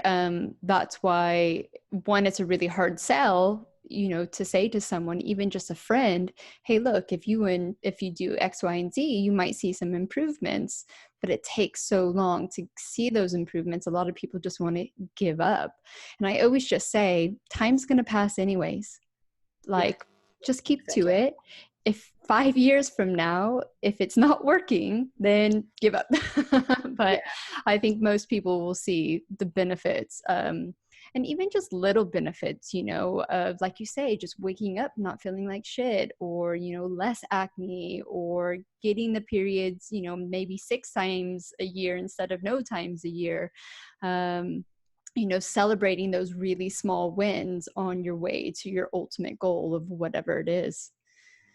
that's why, one, it's a really hard sell, to say to someone, even just a friend, hey, look, if you do X, Y, and Z, you might see some improvements, but it takes so long to see those improvements. A lot of people just want to give up. And I always just say, time's going to pass anyways. Yeah, Like, just keep to exactly. it. If 5 years from now, if it's not working, then give up. Yeah, But I think most people will see the benefits, and even just little benefits, of, like you say, just waking up not feeling like shit, or less acne, or getting the periods, maybe 6 times a year instead of no times a year. um, Celebrating those really small wins on your way to your ultimate goal of whatever it is.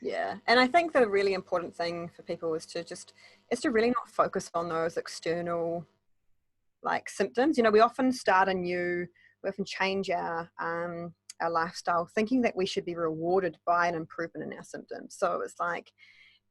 yeah. And I think the really important thing for people is to really not focus on those external like symptoms. We often we often change our lifestyle thinking that we should be rewarded by an improvement in our symptoms. So it's like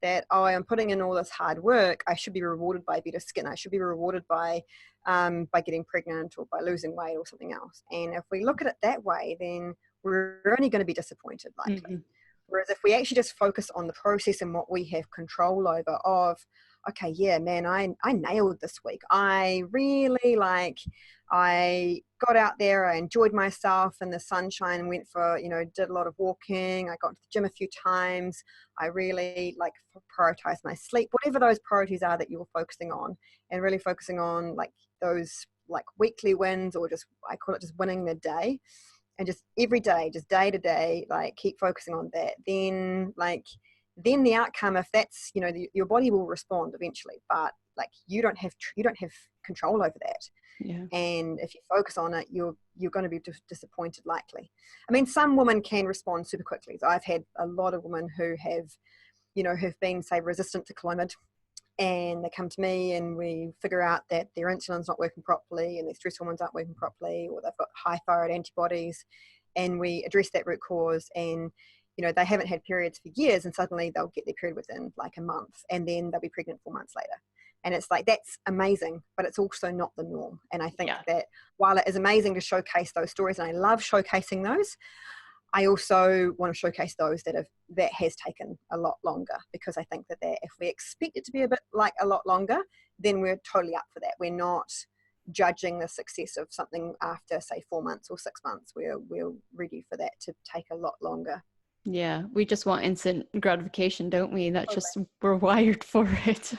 that, oh, I'm putting in all this hard work, I should be rewarded by better skin, I should be rewarded by getting pregnant or by losing weight or something else. And if we look at it that way, then we're only going to be disappointed likely. Mm-hmm. Whereas if we actually just focus on the process and what we have control over of, okay, yeah, man, I nailed this week. I really I got out there, I enjoyed myself in the sunshine, went for, did a lot of walking, I got to the gym a few times, I really prioritized my sleep, whatever those priorities are that you're focusing on, and really focusing on those weekly wins, or just, I call it just winning the day. And just every day, just day to day, keep focusing on that, then the outcome, if that's, your body will respond eventually, but you don't have control over that. Yeah. And if you focus on it, you're going to be disappointed likely. I mean, some women can respond super quickly. So I've had a lot of women who have been, say, resistant to Clomid, and they come to me and we figure out that their insulin's not working properly and their stress hormones aren't working properly, or they've got high thyroid antibodies, and we address that root cause, and they haven't had periods for years, and suddenly they'll get their period within a month, and then they'll be pregnant 4 months later. And it's that's amazing, but it's also not the norm. And I think that while it is amazing to showcase those stories, and I love showcasing those, I also want to showcase those that has taken a lot longer, because I think that if we expect it to be a lot longer, then we're totally up for that. We're not judging the success of something after, say, 4 months or 6 months. We're ready for that to take a lot longer. Yeah, we just want instant gratification, don't we? That's just, we're wired for it.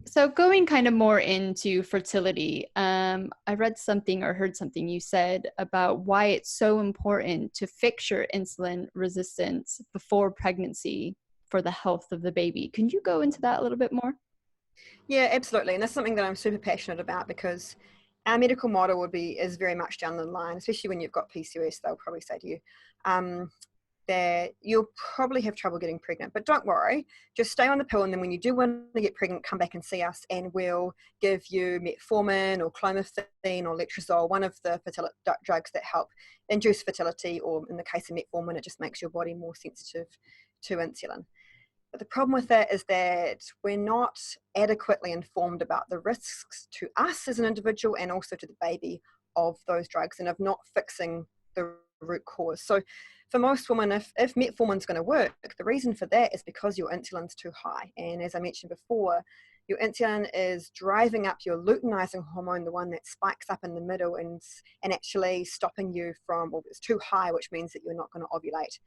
So going kind of more into fertility, I read something or heard something you said about why it's so important to fix your insulin resistance before pregnancy for the health of the baby. Can you go into that a little bit more? Yeah, absolutely. And that's something that I'm super passionate about, because our medical model is very much down the line, especially when you've got PCOS. They'll probably say to you that you'll probably have trouble getting pregnant, but don't worry, just stay on the pill, and then when you do want to get pregnant, come back and see us, and we'll give you metformin or clomiphene or letrozole, one of the fertility drugs that help induce fertility, or in the case of metformin, it just makes your body more sensitive to insulin. But the problem with that is that we're not adequately informed about the risks to us as an individual, and also to the baby, of those drugs, and of not fixing the root cause. So for most women, if metformin's going to work, the reason for that is because your insulin's too high. And as I mentioned before, your insulin is driving up your luteinizing hormone, the one that spikes up in the middle, and actually stopping you from, well, it's too high, which means that you're not going to ovulate.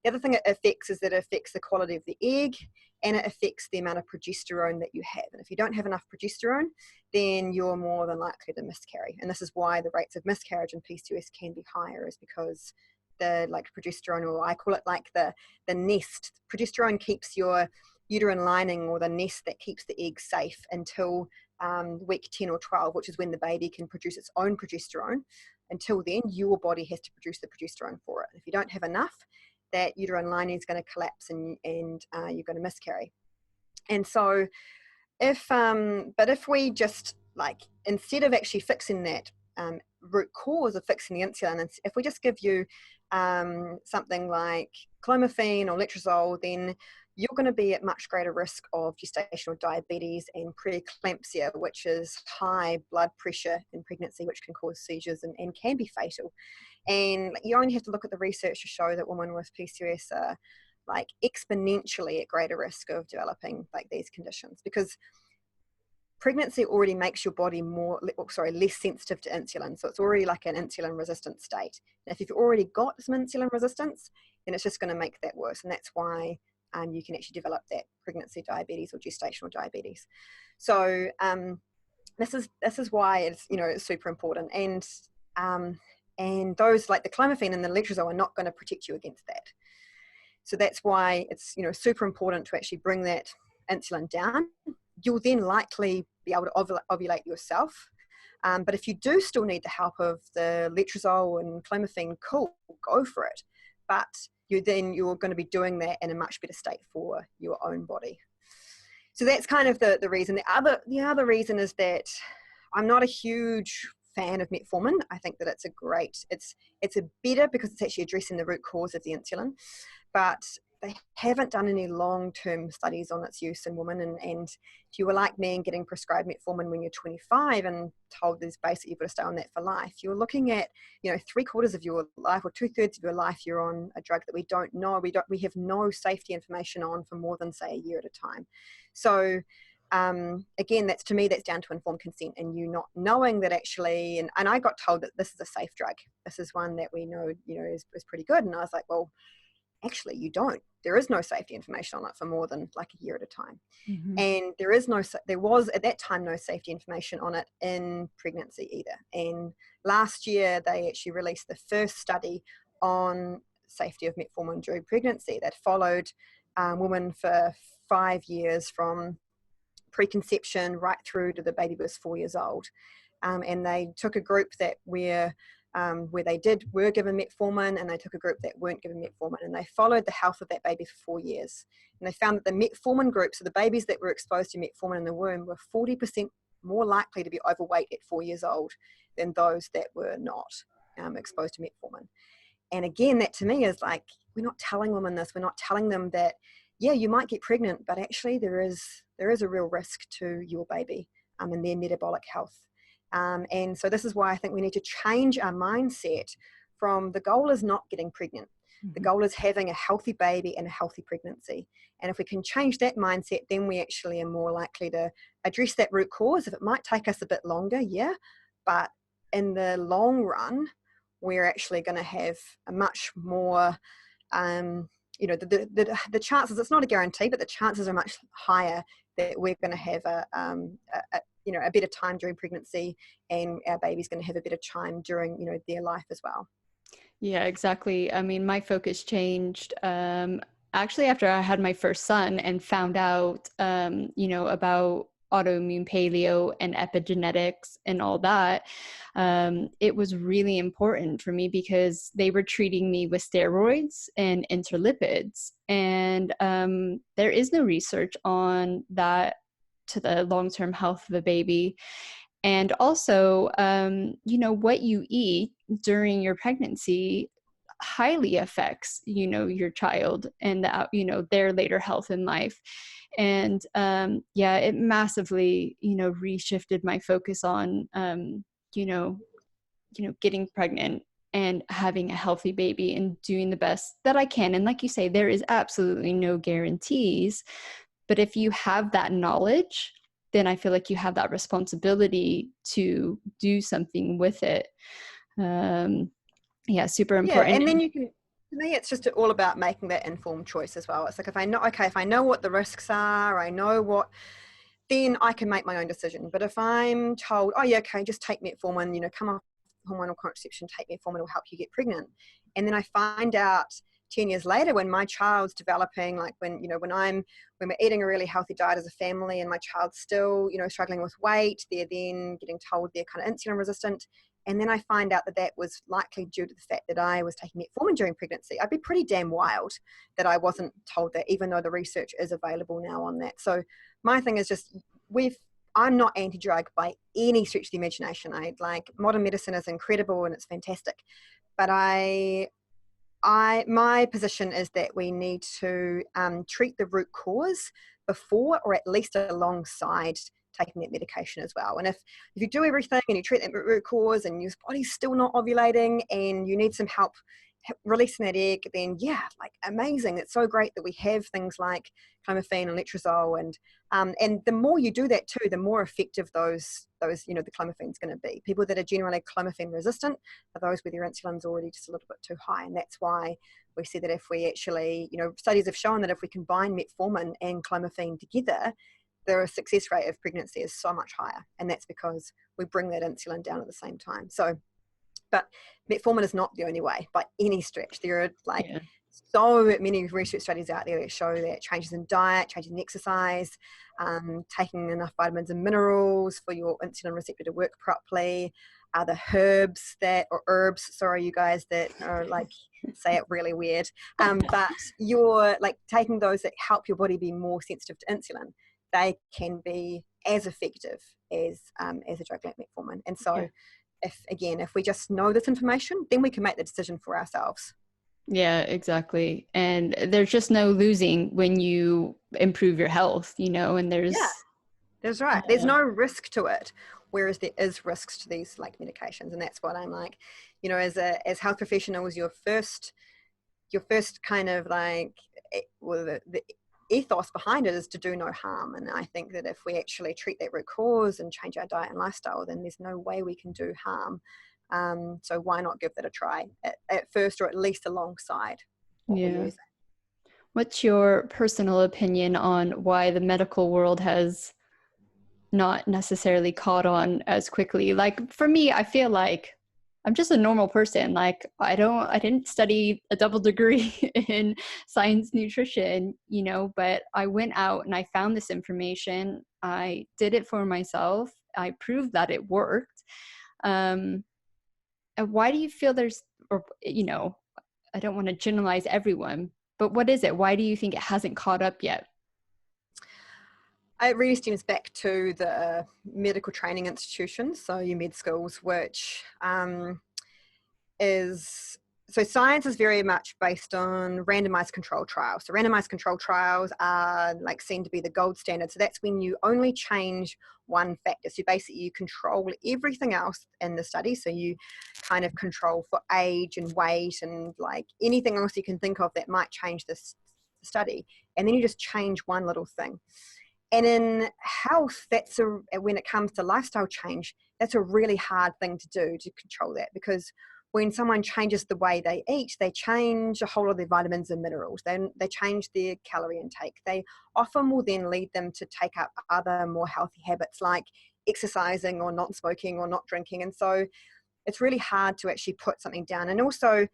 The other thing it affects is that it affects the quality of the egg, and it affects the amount of progesterone that you have. And if you don't have enough progesterone, then you're more than likely to miscarry. And this is why the rates of miscarriage in PCOS can be higher, is because the progesterone, or I call it the nest. Progesterone keeps your uterine lining, or the nest that keeps the egg safe, until week 10 or 12, which is when the baby can produce its own progesterone. until then, your body has to produce the progesterone for it. If you don't have enough, that uterine lining is going to collapse and you're going to miscarry. And so if we just, like, instead of actually fixing that root cause of fixing the insulin, if we just give you something like clomiphene or letrozole, then you're going to be at much greater risk of gestational diabetes and preeclampsia, which is high blood pressure in pregnancy, which can cause seizures and can be fatal. And you only have to look at the research to show that women with PCOS are like exponentially at greater risk of developing like these conditions, because pregnancy already makes your body less sensitive to insulin. So it's already like an insulin resistant state. And if you've already got some insulin resistance, then it's just going to make that worse. And that's why you can actually develop that pregnancy diabetes or gestational diabetes. So this is why it's, you know, it's super important. And those like the clomiphene and the letrozole are not going to protect you against that. So that's why it's, you know, super important to actually bring that insulin down. You'll then likely be able to ovulate yourself. But if you do still need the help of the letrozole and clomiphene, cool, go for it. But you're going to be doing that in a much better state for your own body. So that's kind of the reason. The other reason is that I'm not a huge fan of metformin. I think that it's a better because it's actually addressing the root cause of the insulin, but they haven't done any long-term studies on its use in women. And if you were like me and getting prescribed metformin when you're 25 and told there's basically you've got to stay on that for life, you're looking at, you know, 3/4 of your life or 2/3 of your life you're on a drug that we don't know. We have no safety information on for more than, say, a year at a time. So again, that's down to informed consent, and you not knowing that actually, and I got told that this is a safe drug. This is one that we know, you know, is pretty good. And I was like, well, actually you don't. There is no safety information on it for more than like a year at a time. Mm-hmm. And there was at that time no safety information on it in pregnancy either. And last year they actually released the first study on safety of metformin during pregnancy that followed women for 5 years from preconception right through to the baby was 4 years old. And they took a group that were given metformin, and they took a group that weren't given metformin, and they followed the health of that baby for 4 years. And they found that the metformin group, so the babies that were exposed to metformin in the womb, were 40% more likely to be overweight at 4 years old than those that were not exposed to metformin. And again, that to me is like, we're not telling women this. We're not telling them that, yeah, you might get pregnant, but actually there is a real risk to your baby and their metabolic health. And so this is why I think we need to change our mindset from the goal is not getting pregnant. Mm-hmm. The goal is having a healthy baby and a healthy pregnancy. And if we can change that mindset, then we actually are more likely to address that root cause. If it might take us a bit longer, yeah, but in the long run, we're actually going to have a much more, you know, the chances, it's not a guarantee, but the chances are much higher that we're going to have a better time during pregnancy, and our baby's going to have a better time during, you know, their life as well. Yeah, exactly. I mean, my focus changed actually after I had my first son and found out, you know, about autoimmune paleo and epigenetics and all that. It was really important for me because they were treating me with steroids and interlipids, and there is no research on that to the long-term health of a baby. And also, you know, what you eat during your pregnancy highly affects, you know, your child and, you know, their later health in life. And yeah, it massively, you know, reshifted my focus on, you know, getting pregnant and having a healthy baby and doing the best that I can. And like you say, there is absolutely no guarantees, but if you have that knowledge, then I feel like you have that responsibility to do something with it. Yeah, super important. Yeah, and then you can, to me, it's just all about making that informed choice as well. It's like, if I know what the risks are, I know what, then I can make my own decision. But if I'm told, oh yeah, okay, just take metformin, you know, come off hormonal contraception, take metformin, it will help you get pregnant. And then I find out 10 years later when my child's developing, like when we're eating a really healthy diet as a family and my child's still, you know, struggling with weight, they're then getting told they're kind of insulin resistant. and then I find out that that was likely due to the fact that I was taking metformin during pregnancy, I'd be pretty damn wild that I wasn't told that, even though the research is available now on that. So my thing is just, I'm not anti-drug by any stretch of the imagination. Modern medicine is incredible and it's fantastic, but my position is that we need to treat the root cause before, or at least alongside, taking that medication as well. And if you do everything and you treat that root cause and your body's still not ovulating and you need some help releasing that egg, then yeah, like amazing. It's so great that we have things like clomiphene and letrozole, and the more you do that too, the more effective those the clomiphene's going to be. People that are generally clomiphene resistant are those where their insulin's already just a little bit too high, and that's why we see that if we actually, studies have shown that if we combine metformin and clomiphene together, the success rate of pregnancy is so much higher, and that's because we bring that insulin down at the same time. So, but metformin is not the only way by any stretch. There are so many research studies out there that show that changes in diet, changes in exercise, taking enough vitamins and minerals for your insulin receptor to work properly, the herbs sorry you guys that are like say it really weird, but you're like taking those that help your body be more sensitive to insulin, they can be as effective as a drug like metformin. And so if we just know this information, then we can make the decision for ourselves. Yeah, exactly. And there's just no losing when you improve your health, and that's right. There's no risk to it, whereas there is risks to these like medications. And that's what I'm like, as health professionals, your first kind of like, the ethos behind it is to do no harm. And I think that if we actually treat that root cause and change our diet and lifestyle, then there's no way we can do harm. So why not give that a try at first, or at least alongside what we're using? What's your personal opinion on why the medical world has not necessarily caught on as quickly? Like for me, I feel like I'm just a normal person. Like I didn't study a double degree in science nutrition, but I went out and I found this information. I did it for myself. I proved that it worked. And why do you feel I don't want to generalize everyone, but what is it? Why do you think it hasn't caught up yet? It really stems back to the medical training institutions, so your med schools, which so science is very much based on randomized control trials. So randomized control trials are like seen to be the gold standard. So that's when you only change one factor. So basically you control everything else in the study. So you kind of control for age and weight and like anything else you can think of that might change this study. And then you just change one little thing. And in health, when it comes to lifestyle change, that's a really hard thing to do, to control that, because when someone changes the way they eat, they change a whole lot of their vitamins and minerals. Then they change their calorie intake. They often will then lead them to take up other more healthy habits like exercising or not smoking or not drinking. And so it's really hard to actually put something down. And also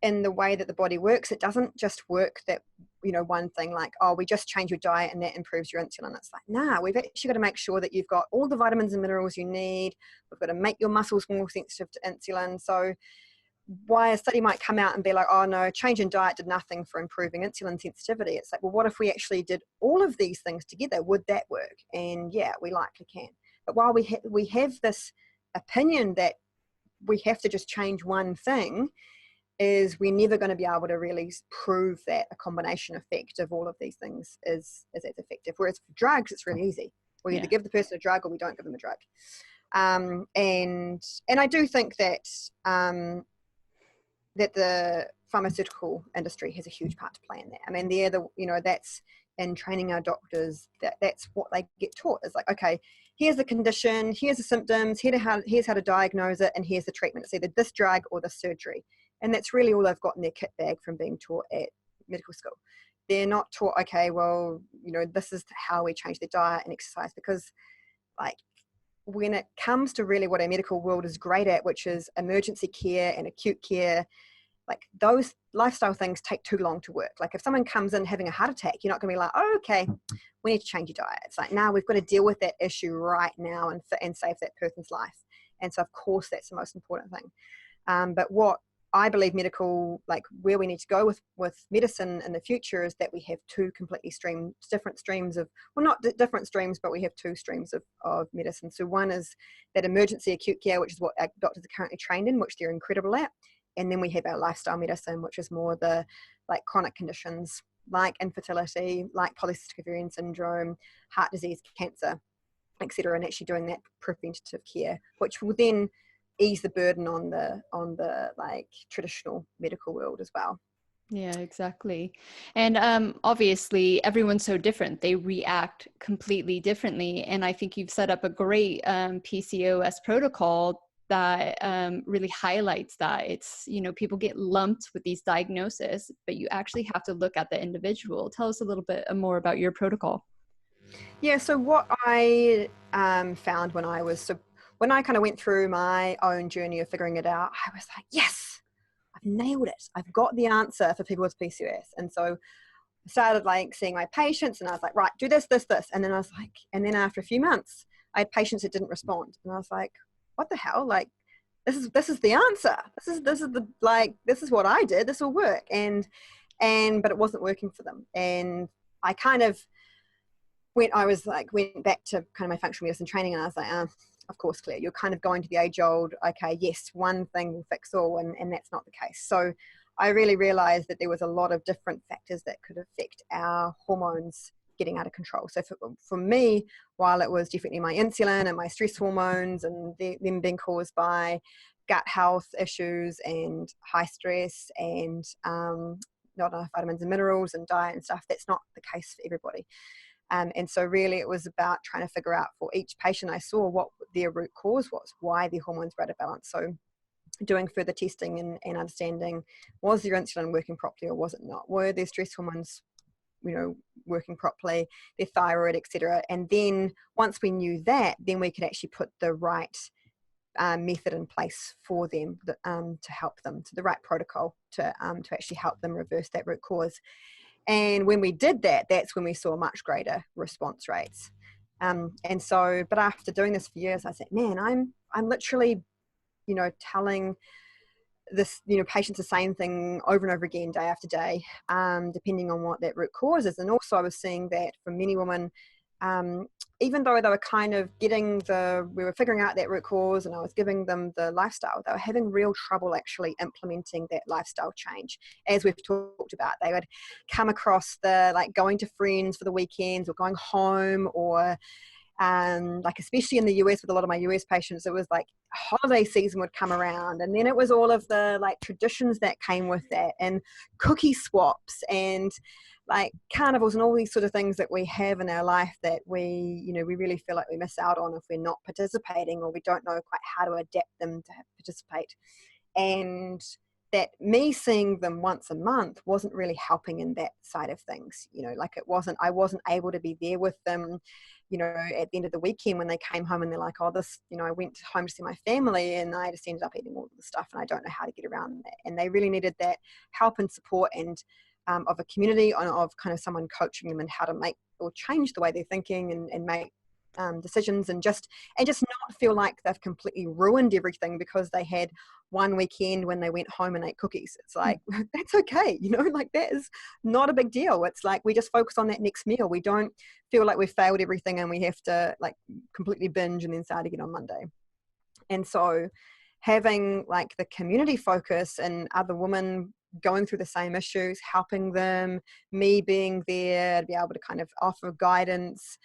in the way that the body works, it doesn't just work that, one thing like, oh, we just change your diet and that improves your insulin. It's like, nah, we've actually got to make sure that you've got all the vitamins and minerals you need. We've got to make your muscles more sensitive to insulin. So why a study might come out and be like, oh no, change in diet did nothing for improving insulin sensitivity. It's like, well, what if we actually did all of these things together? Would that work? And yeah, we likely can. But while we have this opinion that we have to just change one thing, is we're never going to be able to really prove that a combination effect of all of these things is as effective. Whereas for drugs, it's really easy. We either give the person a drug or we don't give them a drug. And I do think that that the pharmaceutical industry has a huge part to play in that. I mean, that's in training our doctors, that's what they get taught, is like, okay, here's the condition, here's the symptoms, here's how to diagnose it, and here's the treatment. It's either this drug or this surgery. And that's really all they've got in their kit bag from being taught at medical school. They're not taught, okay, well, this is how we change their diet and exercise, because like when it comes to really what our medical world is great at, which is emergency care and acute care, like those lifestyle things take too long to work. Like if someone comes in having a heart attack, you're not going to be like, oh, okay, we need to change your diet. It's like, now we've got to deal with that issue right now and save that person's life. And so of course that's the most important thing. But what I believe medical, like where we need to go with medicine in the future, is that we have two completely different streams of, well, not different streams, but we have two streams of medicine. So one is that emergency acute care, which is what our doctors are currently trained in, which they're incredible at. And then we have our lifestyle medicine, which is more the like chronic conditions like infertility, like polycystic ovarian syndrome, heart disease, cancer, etc., and actually doing that preventative care, which will then ease the burden on the like traditional medical world as well. Yeah, exactly. And obviously everyone's so different. They react completely differently. And I think you've set up a great PCOS protocol that really highlights that. It's, you know, people get lumped with these diagnoses, but you actually have to look at the individual. Tell us a little bit more about your protocol. Yeah, so what I found when I kind of went through my own journey of figuring it out, I was like, yes, I've nailed it. I've got the answer for people with PCOS. And so I started like seeing my patients and I was like, right, do this, this, this. And then I was like, and then after a few months, I had patients that didn't respond. And I was like, what the hell? Like, this is the answer. This is what I did. This will work. But it wasn't working for them. And I kind of went back to kind of my functional medicine training, and I was like, of course, Claire, you're kind of going to the age old, okay, yes, one thing will fix all, and that's not the case. So I really realized that there was a lot of different factors that could affect our hormones getting out of control. So for me, while it was definitely my insulin and my stress hormones and them being caused by gut health issues and high stress and not enough vitamins and minerals and diet and stuff, that's not the case for everybody. And so really it was about trying to figure out for each patient I saw what their root cause was, why their hormones were out of balance. So doing further testing and understanding, was their insulin working properly or was it not? Were their stress hormones, you know, working properly, their thyroid, etc. And then once we knew that, then we could actually put the right method in place for them to help them, to the right protocol to actually help them reverse that root cause. And when we did that, that's when we saw much greater response rates. And so, but after doing this for years, I said, man, I'm literally, you know, telling this, you know, patients the same thing over and over again, day after day, depending on what that root cause is. And also I was seeing that for many women, even though they were kind of we were figuring out that root cause and I was giving them the lifestyle, they were having real trouble actually implementing that lifestyle change. As we've talked about, they would come across the, like, going to friends for the weekends or going home, or like especially in the US with a lot of my US patients, it was like holiday season would come around and then it was all of the like traditions that came with that and cookie swaps and like carnivals and all these sort of things that we have in our life that we really feel like we miss out on if we're not participating, or we don't know quite how to adapt them to participate. And that me seeing them once a month wasn't really helping in that side of things. You know, like I wasn't able to be there with them, you know, at the end of the weekend when they came home and they're like, oh, this, you know, I went home to see my family and I just ended up eating all of the stuff and I don't know how to get around that. And they really needed that help and support and of a community, of kind of someone coaching them and how to make or change the way they're thinking and make decisions, and just not feel like they've completely ruined everything because they had one weekend when they went home and ate cookies. It's like, that's okay, you know, like that is not a big deal. It's like we just focus on that next meal. We don't feel like we've failed everything and we have to like completely binge and then start again on Monday. And so having like the community focus and other women going through the same issues, helping them, me being there to be able to kind of offer guidance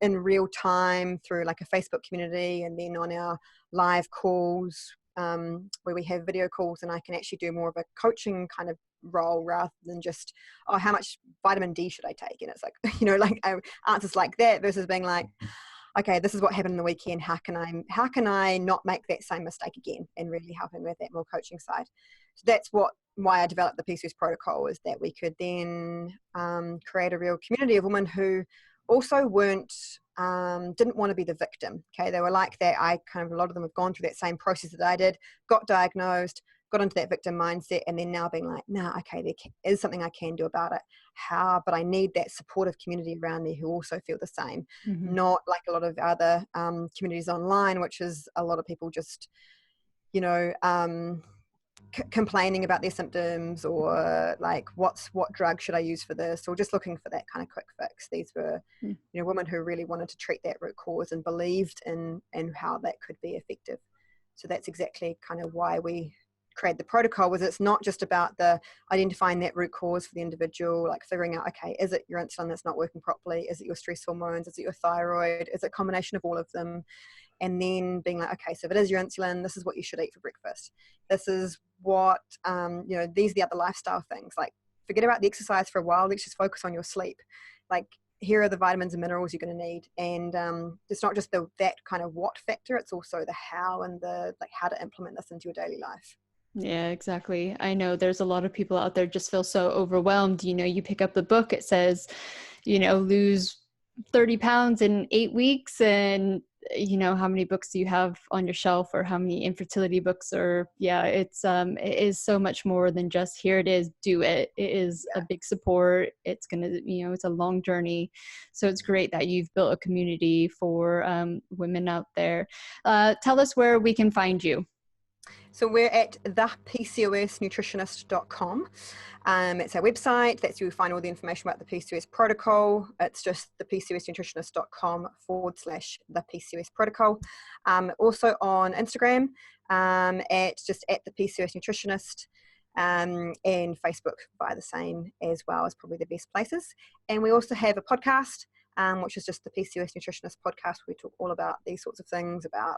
in real time through like a Facebook community, and then on our live calls where we have video calls and I can actually do more of a coaching kind of role rather than just, oh, how much vitamin D should I take? And it's like, you know, like answers like that versus being like, okay, this is what happened in the weekend. How can I not make that same mistake again? And really helping with that more coaching side. So that's why I developed the PCOS protocol, is that we could then create a real community of women who also didn't want to be the victim. Okay, they were like that. A lot of them have gone through that same process that I did, got diagnosed, got into that victim mindset, and then now being like, nah, okay, there is something I can do about it. How? But I need that supportive community around me who also feel the same. Not like a lot of other communities online, which is a lot of people just, complaining about their symptoms, or like what drug should I use for this, or just looking for that kind of quick fix. These were women who really wanted to treat that root cause and believed in how that could be effective. So that's exactly kind of why we create the protocol. Was it's not just about the identifying that root cause for the individual, like figuring out, okay, is it your insulin that's not working properly, is it your stress hormones, is it your thyroid, is it a combination of all of them? And then being like, okay, so if it is your insulin, this is what you should eat for breakfast. This is what, these are the other lifestyle things. Like, forget about the exercise for a while. Let's just focus on your sleep. Like, here are the vitamins and minerals you're going to need. And it's not just that kind of what factor, it's also the how, and the like how to implement this into your daily life. Yeah, exactly. I know there's a lot of people out there just feel so overwhelmed. You pick up the book, it says, lose 30 pounds in 8 weeks, and how many books do you have on your shelf, or how many infertility books, or it is so much more than just here it is, do it. It is a big support. It's gonna, it's a long journey. So it's great that you've built a community for women out there. Tell us where we can find you. So we're at thepcosnutritionist.com. It's our website. That's where you find all the information about the PCOS protocol. It's just thepcosnutritionist.com/the PCOS protocol. Also on Instagram at the PCOS Nutritionist, and Facebook via the same as well, as probably the best places. And we also have a podcast, which is just the PCOS Nutritionist podcast. We talk all about these sorts of things, about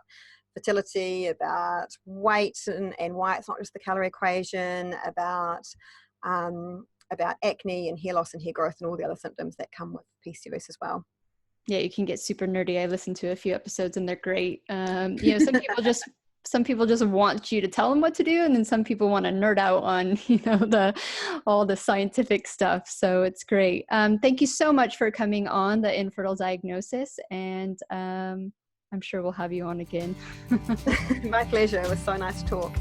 fertility, about weight and why it's not just the calorie equation, about acne and hair loss and hair growth and all the other symptoms that come with PCOS as well. Yeah, you can get super nerdy. I listened to a few episodes and they're great. Some people just want you to tell them what to do, and then some people want to nerd out on all the scientific stuff. So it's great. Thank you so much for coming on the Infertile Diagnosis, and I'm sure we'll have you on again. My pleasure. It was so nice to talk.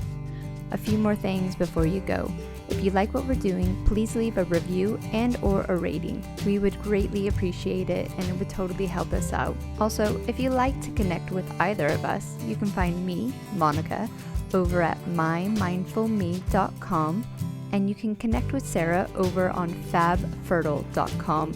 A few more things before you go. If you like what we're doing, please leave a review and or a rating. We would greatly appreciate it, and it would totally help us out. Also, if you like to connect with either of us, you can find me, Monica, over at mymindfulme.com, and you can connect with Sarah over on fabfertile.com.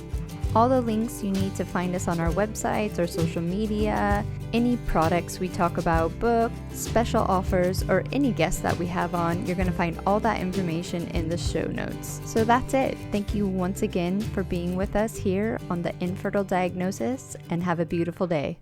All the links you need to find us on our websites or social media, any products we talk about, books, special offers, or any guests that we have on, you're going to find all that information in the show notes. So that's it. Thank you once again for being with us here on the Infertile Diagnosis, and have a beautiful day.